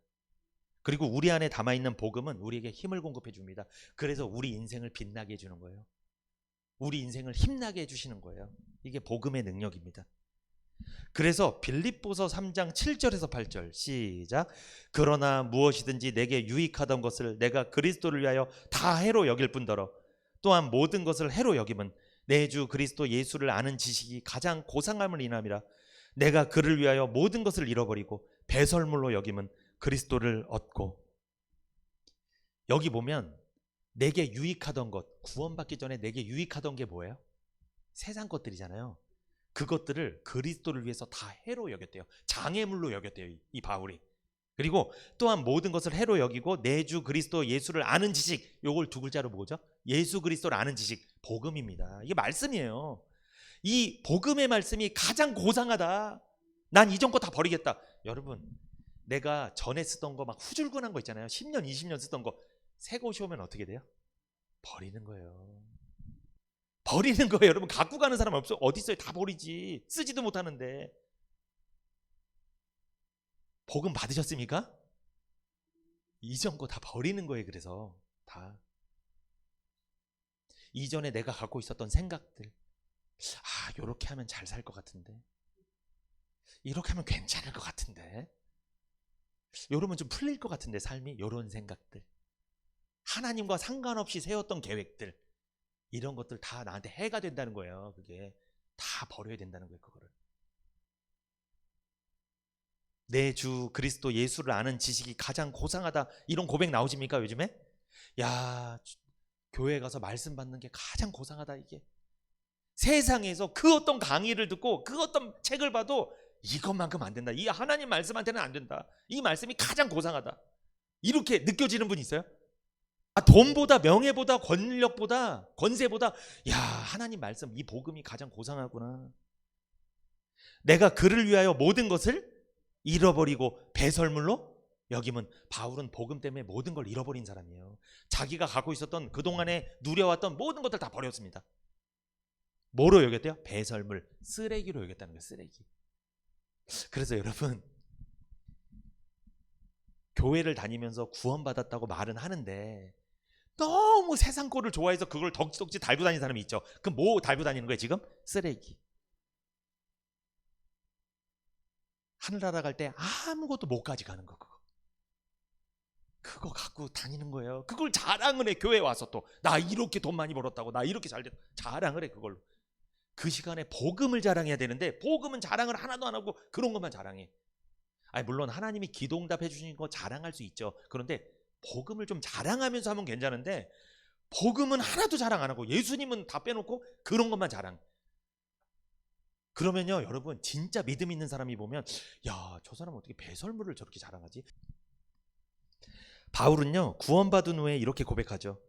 그리고 우리 안에 담아있는 복음은 우리에게 힘을 공급해 줍니다. 그래서 우리 인생을 빛나게 해주는 거예요. 우리 인생을 힘나게 해주시는 거예요. 이게 복음의 능력입니다. 그래서 빌립보서 3장 7절에서 8절 시작. 그러나 무엇이든지 내게 유익하던 것을 내가 그리스도를 위하여 다 해로 여길 뿐더러 또한 모든 것을 해로 여김은 내 주 그리스도 예수를 아는 지식이 가장 고상함을 인함이라. 내가 그를 위하여 모든 것을 잃어버리고 배설물로 여김은 그리스도를 얻고. 여기 보면 내게 유익하던 것, 구원받기 전에 내게 유익하던 게 뭐예요? 세상 것들이잖아요. 그것들을 그리스도를 위해서 다 해로 여겼대요. 장애물로 여겼대요, 이 바울이. 그리고 또한 모든 것을 해로 여기고 내 주 그리스도 예수를 아는 지식, 요걸 두 글자로 뭐죠? 예수 그리스도를 아는 지식, 복음입니다. 이게 말씀이에요. 이 복음의 말씀이 가장 고상하다. 난 이전 거 다 버리겠다. 여러분, 내가 전에 쓰던 거 막 후줄근한 거 있잖아요. 10년 20년 쓰던 거 새 것이 오면 어떻게 돼요? 버리는 거예요. 버리는 거예요. 여러분, 갖고 가는 사람 없어? 어디 있어요? 다 버리지. 쓰지도 못하는데. 복음 받으셨습니까? 이전 거 다 버리는 거예요. 그래서 다 이전에 내가 갖고 있었던 생각들, 아, 요렇게 하면 잘 살 것 같은데, 이렇게 하면 괜찮을 것 같은데, 요러면 좀 풀릴 것 같은데 삶이, 요런 생각들, 하나님과 상관없이 세웠던 계획들, 이런 것들 다 나한테 해가 된다는 거예요. 그게 다 버려야 된다는 거예요. 그거를. 내 주 그리스도 예수를 아는 지식이 가장 고상하다. 이런 고백 나오십니까 요즘에? 야, 교회 가서 말씀 받는 게 가장 고상하다. 이게 세상에서 그 어떤 강의를 듣고 그 어떤 책을 봐도 이것만큼 안 된다. 이 하나님 말씀한테는 안 된다. 이 말씀이 가장 고상하다. 이렇게 느껴지는 분 있어요? 돈보다 명예보다 권력보다 권세보다 야, 하나님 말씀 이 복음이 가장 고상하구나. 내가 그를 위하여 모든 것을 잃어버리고 배설물로 여기면 바울은 복음 때문에 모든 걸 잃어버린 사람이에요. 자기가 갖고 있었던 그동안에 누려왔던 모든 것들 다 버렸습니다. 뭐로 여겼대요? 배설물, 쓰레기로 여겼다는 거예요. 쓰레기. 그래서 여러분, 교회를 다니면서 구원받았다고 말은 하는데 너무 세상 거를 좋아해서 그걸 덕지덕지 달고 다니는 사람이 있죠. 그럼 뭐 달고 다니는 거예요 지금? 쓰레기. 하늘나라 갈 때 아무것도 못 가져가는 거. 그거 갖고 다니는 거예요. 그걸 자랑을 해. 교회에 와서 또 나 이렇게 돈 많이 벌었다고, 나 이렇게 잘 됐다, 자랑을 해. 그걸로. 그 시간에 복음을 자랑해야 되는데 복음은 자랑을 하나도 안 하고 그런 것만 자랑해. 아니 물론 하나님이 기도응답해 주신 거 자랑할 수 있죠. 그런데 복음을 좀 자랑하면서 하면 괜찮은데 복음은 하나도 자랑 안 하고 예수님은 다 빼놓고 그런 것만 자랑. 그러면요 여러분, 진짜 믿음 있는 사람이 보면 야, 저 사람 어떻게 배설물을 저렇게 자랑하지? 바울은요 구원받은 후에 이렇게 고백하죠.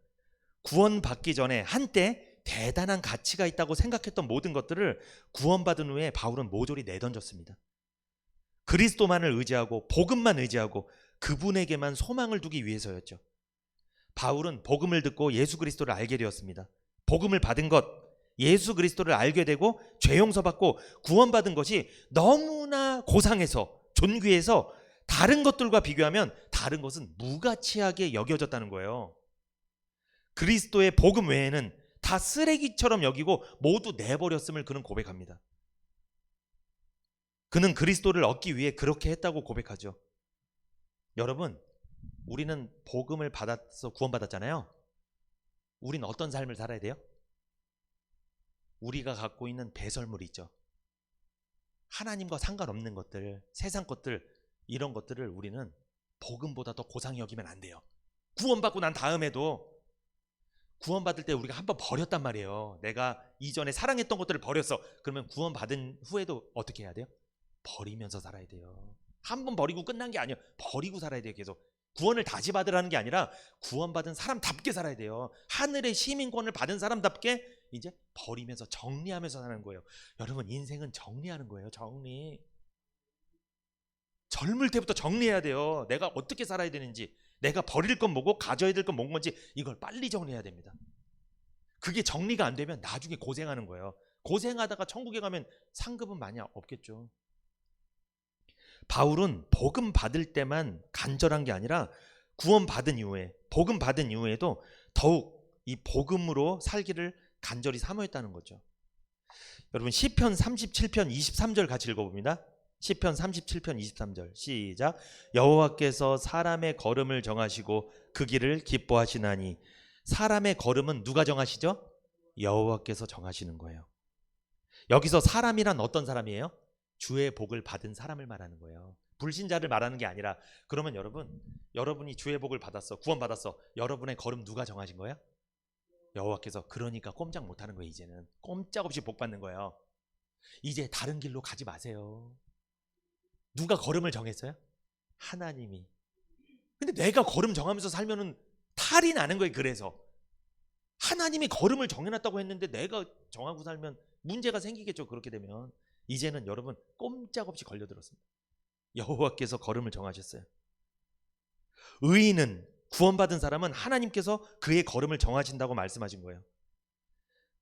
구원받기 전에 한때 대단한 가치가 있다고 생각했던 모든 것들을 구원받은 후에 바울은 모조리 내던졌습니다. 그리스도만을 의지하고 복음만 의지하고 그분에게만 소망을 두기 위해서였죠. 바울은 복음을 듣고 예수 그리스도를 알게 되었습니다. 복음을 받은 것, 예수 그리스도를 알게 되고 죄 용서받고 구원받은 것이 너무나 고상해서 존귀해서 다른 것들과 비교하면 다른 것은 무가치하게 여겨졌다는 거예요. 그리스도의 복음 외에는 다 쓰레기처럼 여기고 모두 내버렸음을 그는 고백합니다. 그는 그리스도를 얻기 위해 그렇게 했다고 고백하죠. 여러분, 우리는 복음을 받아서 구원받았잖아요. 우린 어떤 삶을 살아야 돼요? 우리가 갖고 있는 배설물이 있죠. 하나님과 상관없는 것들, 세상 것들, 이런 것들을 우리는 복음보다 더 고상히 여기면 안 돼요. 구원받고 난 다음에도 구원받을 때 우리가 한번 버렸단 말이에요. 내가 이전에 사랑했던 것들을 버렸어. 그러면 구원받은 후에도 어떻게 해야 돼요? 버리면서 살아야 돼요. 한 번 버리고 끝난 게 아니에요. 버리고 살아야 돼요. 계속. 구원을 다시 받으라는 게 아니라 구원받은 사람답게 살아야 돼요. 하늘의 시민권을 받은 사람답게 이제 버리면서 정리하면서 사는 거예요. 여러분, 인생은 정리하는 거예요. 정리. 젊을 때부터 정리해야 돼요. 내가 어떻게 살아야 되는지, 내가 버릴 건 뭐고 가져야 될 건 뭔지 이걸 빨리 정리해야 됩니다. 그게 정리가 안 되면 나중에 고생하는 거예요. 고생하다가 천국에 가면 상급은 많이 없겠죠. 바울은 복음 받을 때만 간절한 게 아니라 구원 받은 이후에, 복음 받은 이후에도 더욱 이 복음으로 살기를 간절히 사모했다는 거죠. 여러분, 시편 37편 23절 같이 읽어봅니다. 시편 37편 23절 시작. 여호와께서 사람의 걸음을 정하시고 그 길을 기뻐하시나니. 사람의 걸음은 누가 정하시죠? 여호와께서 정하시는 거예요. 여기서 사람이란 어떤 사람이에요? 주의 복을 받은 사람을 말하는 거예요. 불신자를 말하는 게 아니라. 그러면 여러분이 주의 복을 받았어, 구원받았어. 여러분의 걸음 누가 정하신 거예요? 여호와께서. 그러니까 꼼짝 못하는 거예요. 이제는 꼼짝없이 복 받는 거예요. 이제 다른 길로 가지 마세요. 누가 걸음을 정했어요? 하나님이. 근데 내가 걸음 정하면서 살면은 탈이 나는 거예요. 그래서 하나님이 걸음을 정해놨다고 했는데 내가 정하고 살면 문제가 생기겠죠. 그렇게 되면. 이제는 여러분 꼼짝없이 걸려들었습니다. 여호와께서 걸음을 정하셨어요. 의인은, 구원받은 사람은 하나님께서 그의 걸음을 정하신다고 말씀하신 거예요.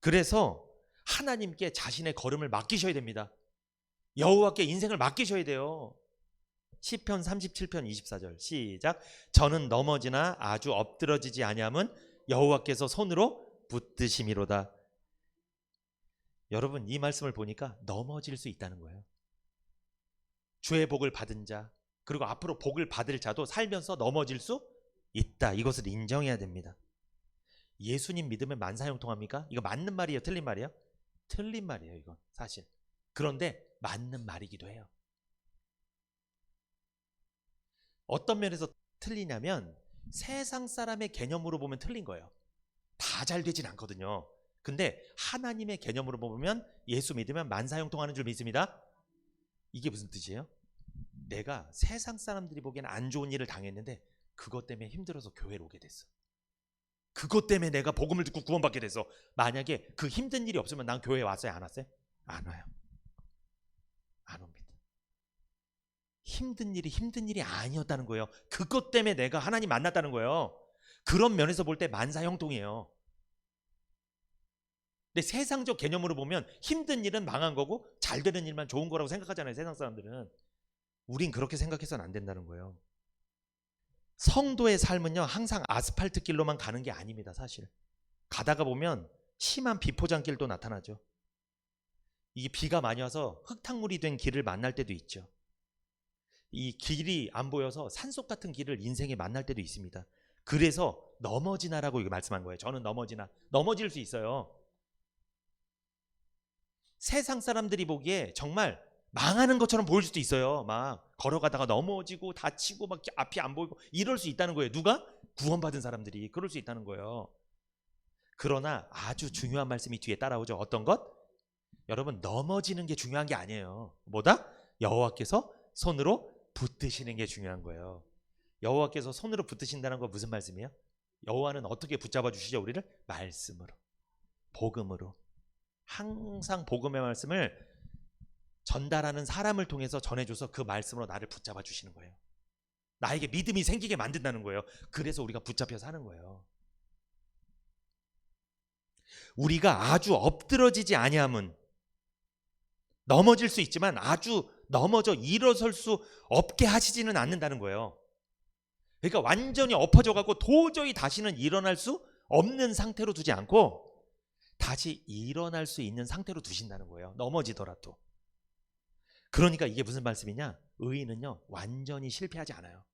그래서 하나님께 자신의 걸음을 맡기셔야 됩니다. 여호와께 인생을 맡기셔야 돼요. 시편 37편 24절 시작. 저는 넘어지나 아주 엎드러지지 아니함은 여호와께서 손으로 붙드심이로다. 여러분, 이 말씀을 보니까 넘어질 수 있다는 거예요. 주의 복을 받은 자, 그리고 앞으로 복을 받을 자도 살면서 넘어질 수 있다. 이것을 인정해야 됩니다. 예수님 믿으면 만사형통합니까? 이거 맞는 말이에요? 틀린 말이에요? 틀린 말이에요. 이건 사실. 그런데 맞는 말이기도 해요. 어떤 면에서 틀리냐면 세상 사람의 개념으로 보면 틀린 거예요. 다 잘 되진 않거든요. 근데 하나님의 개념으로 보면 예수 믿으면 만사형통하는 줄 믿습니다. 이게 무슨 뜻이에요? 내가 세상 사람들이 보기엔 안 좋은 일을 당했는데 그것 때문에 힘들어서 교회로 오게 됐어. 그것 때문에 내가 복음을 듣고 구원받게 돼서. 만약에 그 힘든 일이 없으면 난 교회에 왔어요? 안 왔어요? 안 와요. 안 옵니다. 힘든 일이 아니었다는 거예요. 그것 때문에 내가 하나님 만났다는 거예요. 그런 면에서 볼 때 만사형통이에요. 근데 세상적 개념으로 보면 힘든 일은 망한 거고 잘 되는 일만 좋은 거라고 생각하잖아요, 세상 사람들은. 우린 그렇게 생각해서는 안 된다는 거예요. 성도의 삶은요, 항상 아스팔트 길로만 가는 게 아닙니다. 사실 가다가 보면 심한 비포장길도 나타나죠. 이게 비가 많이 와서 흙탕물이 된 길을 만날 때도 있죠. 이 길이 안 보여서 산속 같은 길을 인생에 만날 때도 있습니다. 그래서 넘어지나라고 말씀한 거예요. 저는 넘어질 수 있어요. 세상 사람들이 보기에 정말 망하는 것처럼 보일 수도 있어요. 막 걸어가다가 넘어지고 다치고 막 앞이 안 보이고 이럴 수 있다는 거예요. 누가? 구원받은 사람들이 그럴 수 있다는 거예요. 그러나 아주 중요한 말씀이 뒤에 따라오죠. 어떤 것? 여러분, 넘어지는 게 중요한 게 아니에요. 뭐다? 여호와께서 손으로 붙드시는 게 중요한 거예요. 여호와께서 손으로 붙드신다는 건 무슨 말씀이에요? 여호와는 어떻게 붙잡아 주시죠? 우리를? 말씀으로, 복음으로. 항상 복음의 말씀을 전달하는 사람을 통해서 전해줘서 그 말씀으로 나를 붙잡아 주시는 거예요. 나에게 믿음이 생기게 만든다는 거예요. 그래서 우리가 붙잡혀 사는 거예요. 우리가 아주 엎드러지지 아니함은 넘어질 수 있지만 아주 넘어져 일어설 수 없게 하시지는 않는다는 거예요. 그러니까 완전히 엎어져 가고 도저히 다시는 일어날 수 없는 상태로 두지 않고 다시 일어날 수 있는 상태로 두신다는 거예요. 넘어지더라도. 그러니까 이게 무슨 말씀이냐? 의인은요, 완전히 실패하지 않아요.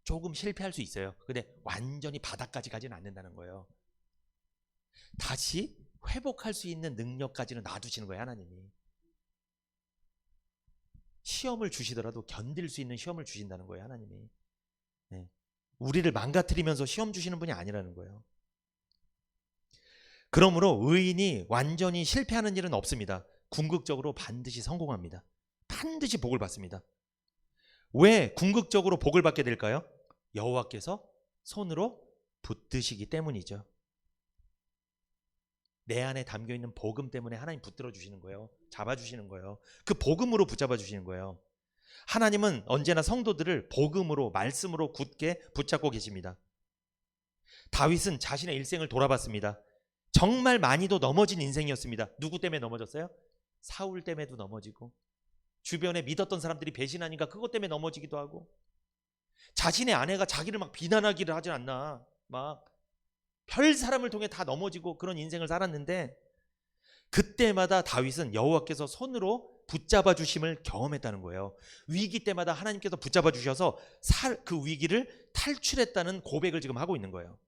조금 실패할 수 있어요. 근데 완전히 바닥까지 가지는 않는다는 거예요. 다시 회복할 수 있는 능력까지는 놔두시는 거예요, 하나님이. 시험을 주시더라도 견딜 수 있는 시험을 주신다는 거예요, 하나님이. 네. 우리를 망가뜨리면서 시험 주시는 분이 아니라는 거예요. 그러므로 의인이 완전히 실패하는 일은 없습니다. 궁극적으로 반드시 성공합니다. 반드시 복을 받습니다. 왜 궁극적으로 복을 받게 될까요? 여호와께서 손으로 붙드시기 때문이죠. 내 안에 담겨있는 복음 때문에 하나님 붙들어 주시는 거예요. 잡아주시는 거예요. 그 복음으로 붙잡아 주시는 거예요. 하나님은 언제나 성도들을 복음으로, 말씀으로 굳게 붙잡고 계십니다. 다윗은 자신의 일생을 돌아봤습니다. 정말 많이도 넘어진 인생이었습니다. 누구 때문에 넘어졌어요? 사울 때문에도 넘어지고, 주변에 믿었던 사람들이 배신하니까 그것 때문에 넘어지기도 하고, 자신의 아내가 자기를 막 비난하기를 하지 않나, 막 별 사람을 통해 다 넘어지고 그런 인생을 살았는데, 그때마다 다윗은 여호와께서 손으로 붙잡아 주심을 경험했다는 거예요. 위기 때마다 하나님께서 붙잡아 주셔서 그 위기를 탈출했다는 고백을 지금 하고 있는 거예요.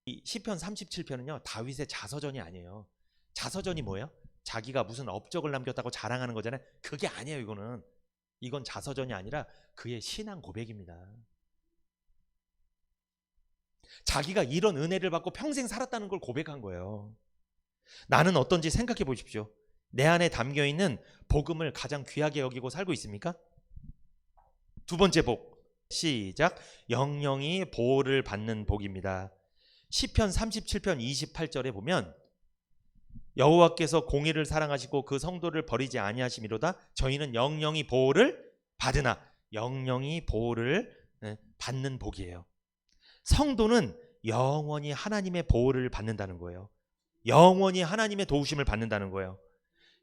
이 시편 37편은요, 다윗의 자서전이 아니에요. 자서전이 뭐예요? 자기가 무슨 업적을 남겼다고 자랑하는 거잖아요. 그게 아니에요. 이건 자서전이 아니라 그의 신앙 고백입니다. 자기가 이런 은혜를 받고 평생 살았다는 걸 고백한 거예요. 나는 어떤지 생각해 보십시오. 내 안에 담겨있는 복음을 가장 귀하게 여기고 살고 있습니까? 두 번째 복, 시작. 영영이 보호를 받는 복입니다. 시편 37편 28절에 보면 여호와께서 공의를 사랑하시고 그 성도를 버리지 아니하심이로다. 저희는 영영이 보호를 받으나. 영영이 보호를 받는 복이에요. 성도는 영원히 하나님의 보호를 받는다는 거예요. 영원히 하나님의 도우심을 받는다는 거예요.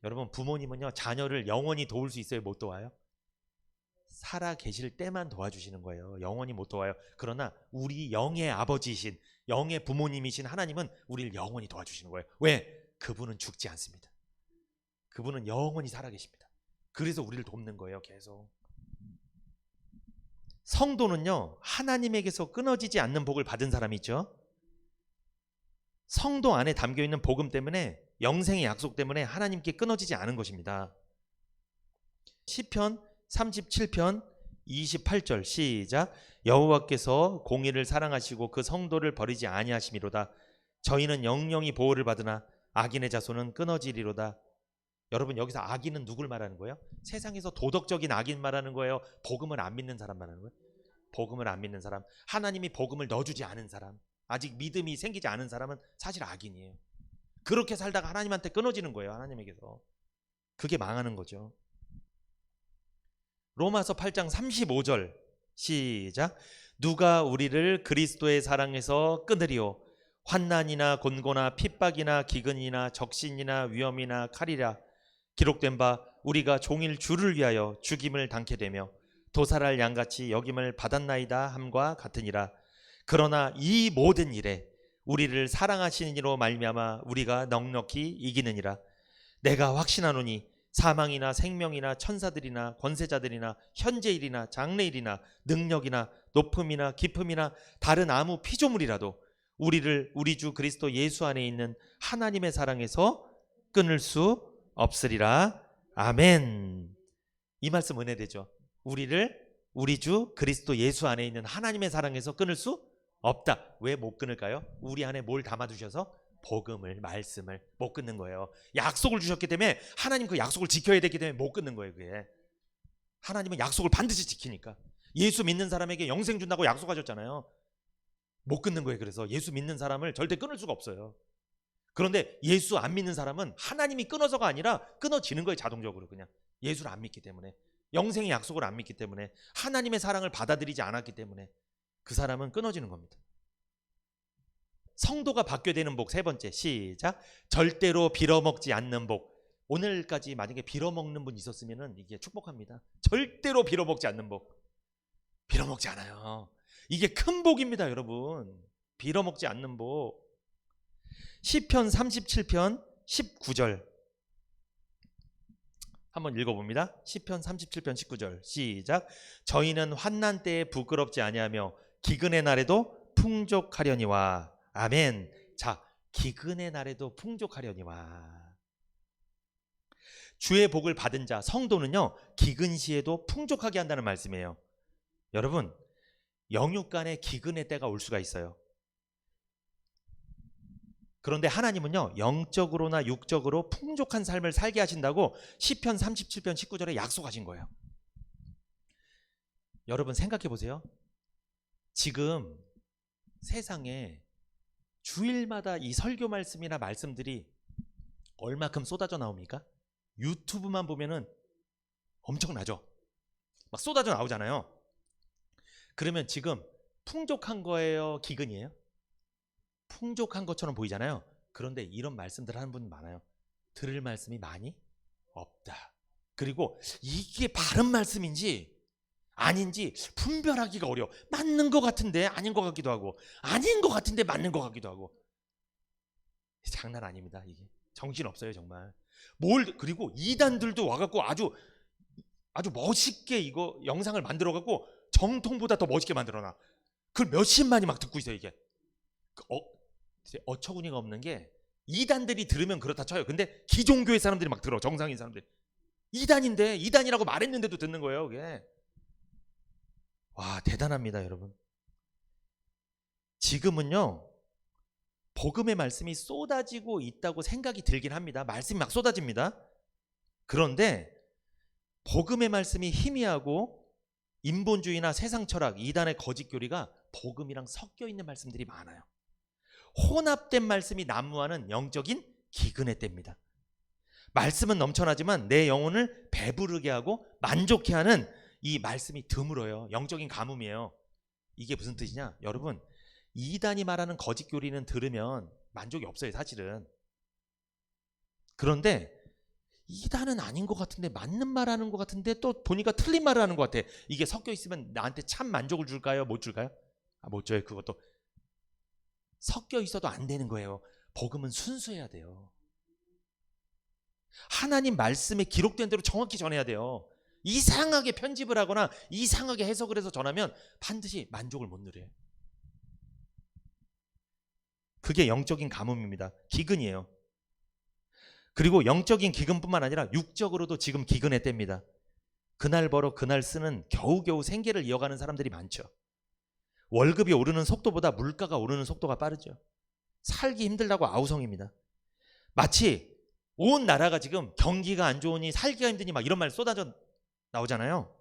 여러분, 부모님은요, 자녀를 영원히 도울 수 있어요? 못 도와요? 살아 계실 때만 도와주시는 거예요. 영원히 못 도와요. 그러나 우리 영의 아버지이신, 영의 부모님이신 하나님은 우리를 영원히 도와주시는 거예요. 왜? 그분은 죽지 않습니다. 그분은 영원히 살아 계십니다. 그래서 우리를 돕는 거예요, 계속. 성도는요, 하나님에게서 끊어지지 않는 복을 받은 사람이 있죠. 성도 안에 담겨있는 복음 때문에, 영생의 약속 때문에 하나님께 끊어지지 않은 것입니다. 시편 37편 28절 시작. 여호와께서 공의를 사랑하시고 그 성도를 버리지 아니하심이로다. 저희는 영영이 보호를 받으나 악인의 자손은 끊어지리로다. 여러분, 여기서 악인은 누굴 말하는 거예요? 세상에서 도덕적인 악인 말하는 거예요? 복음을 안 믿는 사람 말하는 거예요? 복음을 안 믿는 사람, 하나님이 복음을 넣어주지 않은 사람, 아직 믿음이 생기지 않은 사람은 사실 악인이에요. 그렇게 살다가 하나님한테 끊어지는 거예요. 하나님에게서. 그게 망하는 거죠. 로마서 8장 35절 시작. 누가 우리를 그리스도의 사랑에서 끊으리요? 환난이나 곤고나 핍박이나 기근이나 적신이나 위험이나 칼이라. 기록된 바 우리가 종일 주를 위하여 죽임을 당케 되며 도살할 양같이 여김을 받았나이다 함과 같으니라. 그러나 이 모든 일에 우리를 사랑하시는 이로 말미암아 우리가 넉넉히 이기느니라. 내가 확신하노니 사망이나 생명이나 천사들이나 권세자들이나 현재일이나 장래일이나 능력이나 높음이나 깊음이나 다른 아무 피조물이라도 우리를 우리 주 그리스도 예수 안에 있는 하나님의 사랑에서 끊을 수 없으리라. 아멘. 이 말씀 은혜되죠. 우리를 우리 주 그리스도 예수 안에 있는 하나님의 사랑에서 끊을 수 없다. 왜 못 끊을까요? 우리 안에 뭘 담아두셔서? 복음을, 말씀을 못 끊는 거예요. 약속을 주셨기 때문에 하나님 그 약속을 지켜야 되기 때문에 못 끊는 거예요. 그게 하나님은 약속을 반드시 지키니까. 예수 믿는 사람에게 영생 준다고 약속하셨잖아요. 못 끊는 거예요. 그래서 예수 믿는 사람을 절대 끊을 수가 없어요. 그런데 예수 안 믿는 사람은 하나님이 끊어서가 아니라 끊어지는 거예요. 자동적으로. 그냥 예수를 안 믿기 때문에, 영생의 약속을 안 믿기 때문에, 하나님의 사랑을 받아들이지 않았기 때문에 그 사람은 끊어지는 겁니다. 성도가 받게 되는 복 세 번째 시작. 절대로 빌어먹지 않는 복. 오늘까지 만약에 빌어먹는 분 있었으면 이게 축복합니다. 절대로 빌어먹지 않는 복. 빌어먹지 않아요. 이게 큰 복입니다, 여러분. 빌어먹지 않는 복. 시편 37편 19절 한번 읽어봅니다. 시편 37편 19절 시작. 저희는 환난 때에 부끄럽지 아니하며 기근의 날에도 풍족하려니와. 아멘. 자, 기근의 날에도 풍족하려니와. 주의 복을 받은 자, 성도는요, 기근 시에도 풍족하게 한다는 말씀이에요. 여러분, 영육간에 기근의 때가 올 수가 있어요. 그런데 하나님은요, 영적으로나 육적으로 풍족한 삶을 살게 하신다고 시편 37편 19절에 약속하신 거예요. 여러분 생각해 보세요. 지금 세상에 주일마다 이 설교 말씀이나 말씀들이 얼마큼 쏟아져 나옵니까? 유튜브만 보면은 엄청나죠? 막 쏟아져 나오잖아요. 그러면 지금 풍족한 거예요? 기근이에요? 풍족한 것처럼 보이잖아요. 그런데 이런 말씀들 하는 분 많아요. 들을 말씀이 많이 없다. 그리고 이게 바른 말씀인지 아닌지 분별하기가 어려워. 맞는 것 같은데 아닌 것 같기도 하고, 아닌 것 같은데 맞는 것 같기도 하고. 장난 아닙니다. 이게 정신없어요 정말. 그리고 이단들도 와갖고 아주 멋있게 이거 영상을 만들어갖고 정통보다 더 멋있게 만들어놔. 그걸 몇십만이 막 듣고 있어요. 이게 어처구니가 없는 게, 이단들이 들으면 그렇다 쳐요. 근데 기존교회 사람들이 막 들어. 정상인 사람들이 이단인데, 이단이라고 말했는데도 듣는 거예요. 그게. 와, 대단합니다 여러분. 지금은요 복음의 말씀이 쏟아지고 있다고 생각이 들긴 합니다. 말씀이 막 쏟아집니다. 그런데 복음의 말씀이 희미하고 인본주의나 세상 철학, 이단의 거짓 교리가 복음이랑 섞여 있는 말씀들이 많아요. 혼합된 말씀이 난무하는 영적인 기근의 때입니다. 말씀은 넘쳐나지만 내 영혼을 배부르게 하고 만족해 하는 이 말씀이 드물어요. 영적인 가뭄이에요. 이게 무슨 뜻이냐? 여러분, 이단이 말하는 거짓 교리는 들으면 만족이 없어요 사실은. 그런데 이단은 아닌 것 같은데 맞는 말 하는 것 같은데 또 보니까 틀린 말을 하는 것 같아. 이게 섞여 있으면 나한테 참 만족을 줄까요? 못 줄까요? 못 줘요. 그것도 섞여 있어도 안 되는 거예요. 복음은 순수해야 돼요. 하나님 말씀에 기록된 대로 정확히 전해야 돼요. 이상하게 편집을 하거나 이상하게 해석을 해서 전하면 반드시 만족을 못 누려요. 그게 영적인 가뭄입니다. 기근이에요. 그리고 영적인 기근뿐만 아니라 육적으로도 지금 기근의 때입니다. 그날 벌어 그날 쓰는 겨우겨우 생계를 이어가는 사람들이 많죠. 월급이 오르는 속도보다 물가가 오르는 속도가 빠르죠. 살기 힘들다고 아우성입니다. 마치 온 나라가 지금 경기가 안 좋으니 살기가 힘드니 막 이런 말 쏟아져 나오잖아요.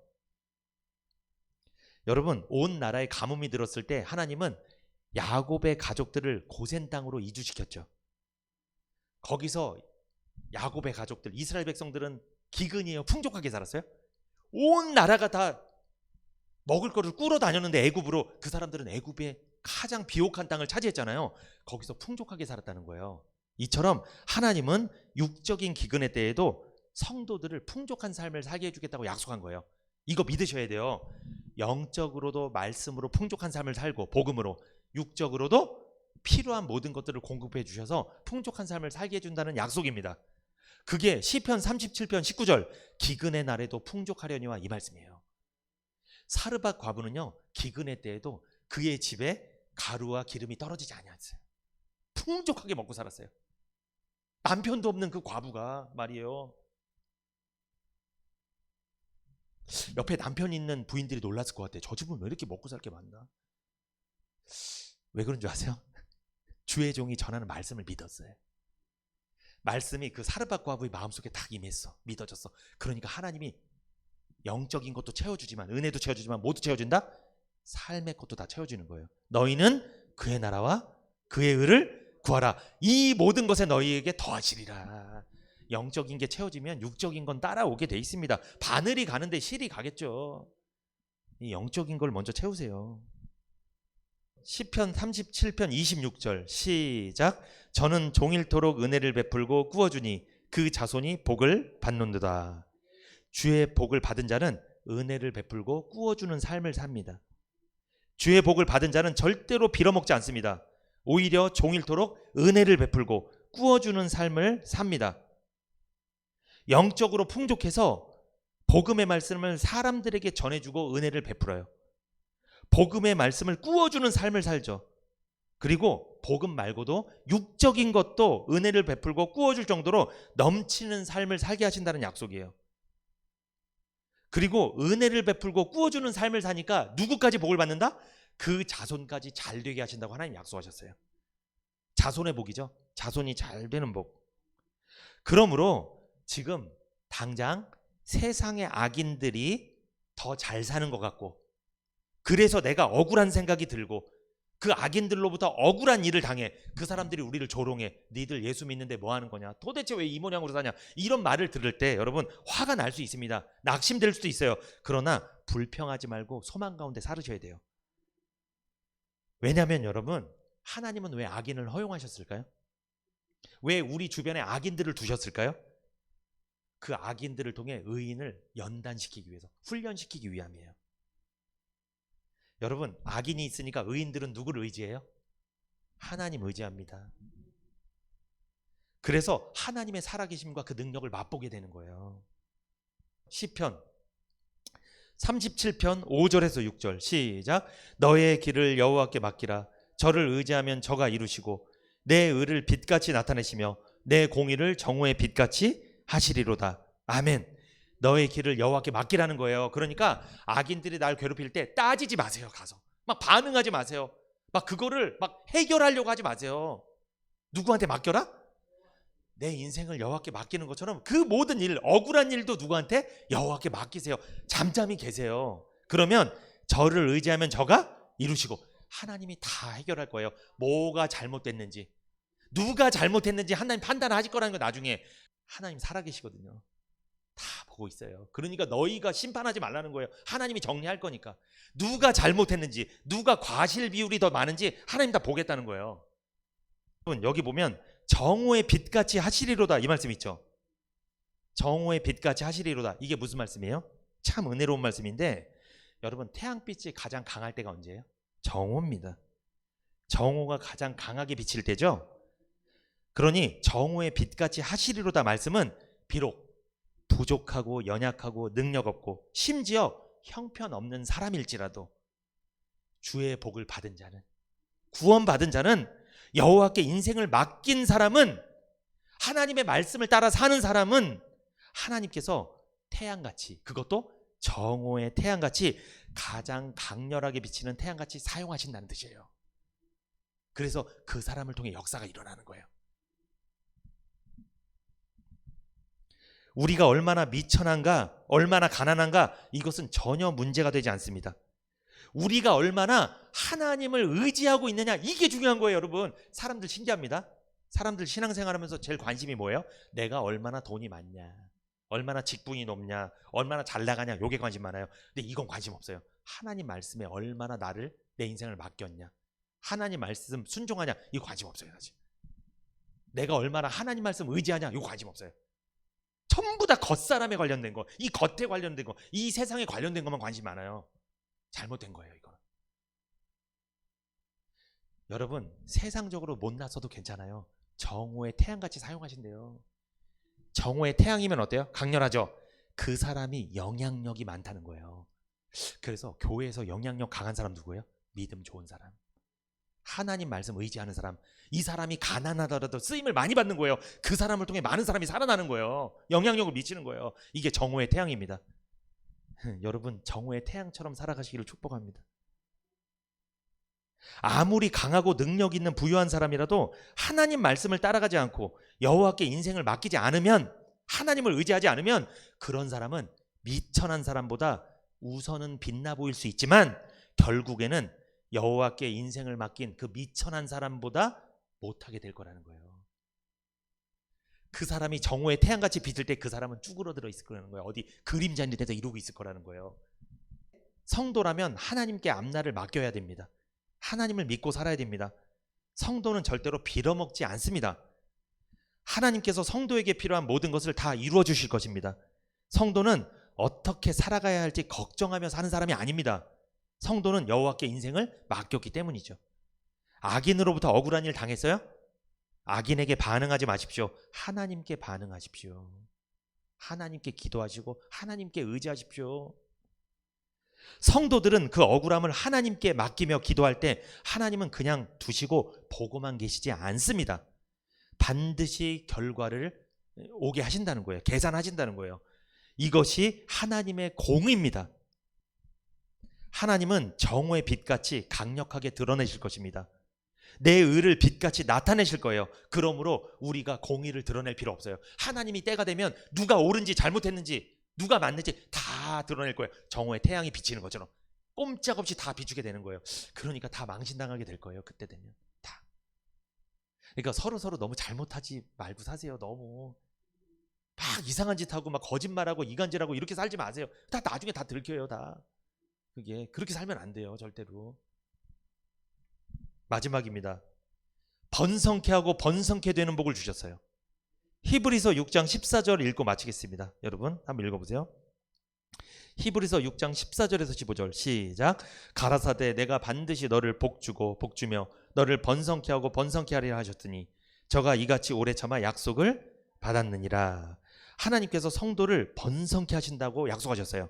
여러분, 온 나라에 가뭄이 들었을 때 하나님은 야곱의 가족들을 고센 땅으로 이주시켰죠. 거기서 야곱의 가족들, 이스라엘 백성들은 기근이에요. 풍족하게 살았어요. 온 나라가 다 먹을 거를 꾸러 다녔는데 애굽으로, 그 사람들은 애굽의 가장 비옥한 땅을 차지했잖아요. 거기서 풍족하게 살았다는 거예요. 이처럼 하나님은 육적인 기근의 때에도 성도들을 풍족한 삶을 살게 해주겠다고 약속한 거예요. 이거 믿으셔야 돼요. 영적으로도 말씀으로 풍족한 삶을 살고, 복음으로, 육적으로도 필요한 모든 것들을 공급해 주셔서 풍족한 삶을 살게 해준다는 약속입니다. 그게 시편 37편 19절 기근의 날에도 풍족하려니와 이 말씀이에요. 사르밧 과부는요, 기근의 때에도 그의 집에 가루와 기름이 떨어지지 아니었어요. 풍족하게 먹고 살았어요. 남편도 없는 그 과부가 말이에요. 옆에 남편 있는 부인들이 놀랐을 것 같아요. 저 집은 왜 이렇게 먹고 살 게 많나? 왜 그런 줄 아세요? 주의 종이 전하는 말씀을 믿었어요. 말씀이 그 사르밧 과부의 마음속에 딱 임했어. 믿어졌어. 그러니까 하나님이 영적인 것도 채워주지만, 은혜도 채워주지만, 모두 채워준다? 삶의 것도 다 채워주는 거예요. 너희는 그의 나라와 그의 의를 구하라. 이 모든 것에 너희에게 더하시리라. 영적인 게 채워지면 육적인 건 따라오게 돼 있습니다. 바늘이 가는데 실이 가겠죠. 이 영적인 걸 먼저 채우세요. 시편 37편 26절 시작. 저는 종일토록 은혜를 베풀고 꾸어주니 그 자손이 복을 받는도다. 주의 복을 받은 자는 은혜를 베풀고 꾸어주는 삶을 삽니다. 주의 복을 받은 자는 절대로 빌어먹지 않습니다. 오히려 종일토록 은혜를 베풀고 꾸어주는 삶을 삽니다. 영적으로 풍족해서 복음의 말씀을 사람들에게 전해주고 은혜를 베풀어요. 복음의 말씀을 꾸어주는 삶을 살죠. 그리고 복음 말고도 육적인 것도 은혜를 베풀고 꾸어줄 정도로 넘치는 삶을 살게 하신다는 약속이에요. 그리고 은혜를 베풀고 꾸어주는 삶을 사니까 누구까지 복을 받는다? 그 자손까지 잘 되게 하신다고 하나님 약속하셨어요. 자손의 복이죠. 자손이 잘 되는 복. 그러므로 지금 당장 세상의 악인들이 더 잘 사는 것 같고, 그래서 내가 억울한 생각이 들고, 그 악인들로부터 억울한 일을 당해. 그 사람들이 우리를 조롱해. 니들 예수 믿는데 뭐 하는 거냐? 도대체 왜 이 모양으로 사냐? 이런 말을 들을 때 여러분 화가 날 수 있습니다. 낙심될 수도 있어요. 그러나 불평하지 말고 소망 가운데 살으셔야 돼요. 왜냐하면 여러분, 하나님은 왜 악인을 허용하셨을까요? 왜 우리 주변에 악인들을 두셨을까요? 그 악인들을 통해 의인을 연단시키기 위해서, 훈련시키기 위함이에요. 여러분, 악인이 있으니까 의인들은 누구를 의지해요? 하나님 의지합니다. 그래서 하나님의 살아계심과 그 능력을 맛보게 되는 거예요. 시편 37편 5절에서 6절 시작. 너의 길을 여호와께 맡기라. 저를 의지하면 저가 이루시고 내 의를 빛같이 나타내시며 내 공의를 정오의 빛같이 하시리로다. 아멘. 너의 길을 여호와께 맡기라는 거예요. 그러니까 악인들이 날 괴롭힐 때 따지지 마세요. 가서 막 반응하지 마세요. 막 그거를 막 해결하려고 하지 마세요. 누구한테 맡겨라? 내 인생을 여호와께 맡기는 것처럼 그 모든 일, 억울한 일도 누구한테? 여호와께 맡기세요. 잠잠히 계세요. 그러면 저를 의지하면 저가 이루시고, 하나님이 다 해결할 거예요. 뭐가 잘못됐는지, 누가 잘못했는지 하나님 판단하실 거라는 거 나중에 하나님 살아계시거든요. 다 보고 있어요. 그러니까 너희가 심판하지 말라는 거예요. 하나님이 정리할 거니까. 누가 잘못했는지, 누가 과실 비율이 더 많은지 하나님 다 보겠다는 거예요. 여러분, 여기 보면 정오의 빛같이 하시리로다 이 말씀 있죠. 정오의 빛같이 하시리로다. 이게 무슨 말씀이에요? 참 은혜로운 말씀인데, 여러분, 태양빛이 가장 강할 때가 언제예요? 정오입니다. 정오가 가장 강하게 비칠 때죠. 그러니 정오의 빛같이 하시리로다 말씀은 비록 부족하고 연약하고 능력 없고 심지어 형편없는 사람일지라도 주의 복을 받은 자는, 구원받은 자는, 여호와께 인생을 맡긴 사람은, 하나님의 말씀을 따라 사는 사람은 하나님께서 태양같이, 그것도 정오의 태양같이 가장 강렬하게 비치는 태양같이 사용하신다는 뜻이에요. 그래서 그 사람을 통해 역사가 일어나는 거예요. 우리가 얼마나 미천한가, 얼마나 가난한가, 이것은 전혀 문제가 되지 않습니다. 우리가 얼마나 하나님을 의지하고 있느냐, 이게 중요한 거예요. 여러분, 사람들 신기합니다. 사람들 신앙생활하면서 제일 관심이 뭐예요? 내가 얼마나 돈이 많냐, 얼마나 직분이 높냐, 얼마나 잘 나가냐, 요게 관심 많아요. 근데 이건 관심 없어요. 하나님 말씀에 얼마나 내 인생을 맡겼냐, 하나님 말씀 순종하냐, 이거 관심 없어요. 사실 내가 얼마나 하나님 말씀 의지하냐, 이거 관심 없어요. 전부 다 겉사람에 관련된 거, 이 겉에 관련된 거, 이 세상에 관련된 것만 관심 많아요. 잘못된 거예요, 이거. 여러분, 세상적으로 못났어도 괜찮아요. 정오의 태양같이 사용하신대요. 정오의 태양이면 어때요? 강렬하죠? 그 사람이 영향력이 많다는 거예요. 그래서 교회에서 영향력 강한 사람 누구예요? 믿음 좋은 사람, 하나님 말씀 의지하는 사람. 이 사람이 가난하더라도 쓰임을 많이 받는 거예요. 그 사람을 통해 많은 사람이 살아나는 거예요. 영향력을 미치는 거예요. 이게 정오의 태양입니다. 여러분, 정오의 태양처럼 살아가시기를 축복합니다. 아무리 강하고 능력 있는 부유한 사람이라도 하나님 말씀을 따라가지 않고 여호와께 인생을 맡기지 않으면, 하나님을 의지하지 않으면, 그런 사람은 미천한 사람보다 우선은 빛나 보일 수 있지만 결국에는 여호와께 인생을 맡긴 그 미천한 사람보다 못하게 될 거라는 거예요. 그 사람이 정오의 태양같이 빛을 때 그 사람은 쭈그러들어 있을 거라는 거예요. 어디 그림자인데서 이러고 있을 거라는 거예요. 성도라면 하나님께 앞날을 맡겨야 됩니다. 하나님을 믿고 살아야 됩니다. 성도는 절대로 빌어먹지 않습니다. 하나님께서 성도에게 필요한 모든 것을 다 이루어 주실 것입니다. 성도는 어떻게 살아가야 할지 걱정하며 사는 사람이 아닙니다. 성도는 여호와께 인생을 맡겼기 때문이죠. 악인으로부터 억울한 일 당했어요? 악인에게 반응하지 마십시오. 하나님께 반응하십시오. 하나님께 기도하시고 하나님께 의지하십시오. 성도들은 그 억울함을 하나님께 맡기며 기도할 때 하나님은 그냥 두시고 보고만 계시지 않습니다. 반드시 결과를 오게 하신다는 거예요. 계산하신다는 거예요. 이것이 하나님의 공의입니다. 하나님은 정오의 빛같이 강력하게 드러내실 것입니다. 내 의를 빛같이 나타내실 거예요. 그러므로 우리가 공의를 드러낼 필요 없어요. 하나님이 때가 되면 누가 옳은지 잘못했는지, 누가 맞는지 다 드러낼 거예요. 정오의 태양이 비치는 것처럼 꼼짝없이 다 비추게 되는 거예요. 그러니까 다 망신당하게 될 거예요. 그때 되면 다. 그러니까 서로 너무 잘못하지 말고 사세요. 너무 막 이상한 짓 하고 막 거짓말하고 이간질하고 이렇게 살지 마세요. 다 나중에 다 들켜요. 다. 그게 그렇게 살면 안 돼요. 절대로. 마지막입니다. 번성케 하고 번성케 되는 복을 주셨어요. 히브리서 6장 14절 읽고 마치겠습니다. 여러분 한번 읽어보세요. 히브리서 6장 14절에서 15절 시작. 가라사대 내가 반드시 너를 복주고 복주며 너를 번성케 하고 번성케 하리라 하셨더니 저가 이같이 오래 참아 약속을 받았느니라. 하나님께서 성도를 번성케 하신다고 약속하셨어요.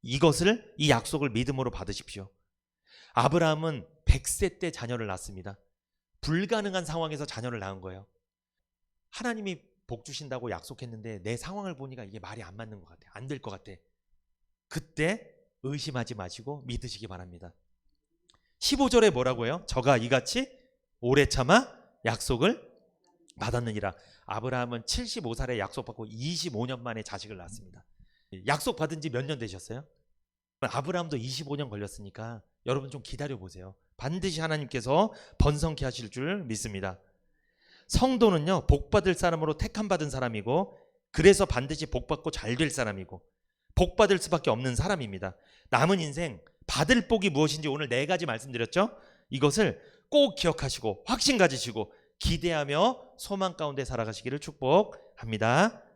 이 약속을 믿음으로 받으십시오. 아브라함은 100세 때 자녀를 낳습니다. 불가능한 상황에서 자녀를 낳은 거예요. 하나님이 복 주신다고 약속했는데 내 상황을 보니까 이게 말이 안 맞는 것 같아. 안 될 것 같아. 그때 의심하지 마시고 믿으시기 바랍니다. 15절에 뭐라고 해요? 저가 이같이 오래 참아 약속을 받았느니라. 아브라함은 75살에 약속받고 25년 만에 자식을 낳았습니다. 약속받은 지 몇 년 되셨어요? 아브라함도 25년 걸렸으니까 여러분 좀 기다려보세요. 반드시 하나님께서 번성케 하실 줄 믿습니다. 성도는요, 복받을 사람으로 택함받은 사람이고, 그래서 반드시 복받고 잘 될 사람이고, 복받을 수밖에 없는 사람입니다. 남은 인생 받을 복이 무엇인지 오늘 4가지 말씀드렸죠? 이것을 꼭 기억하시고 확신 가지시고 기대하며 소망 가운데 살아가시기를 축복합니다.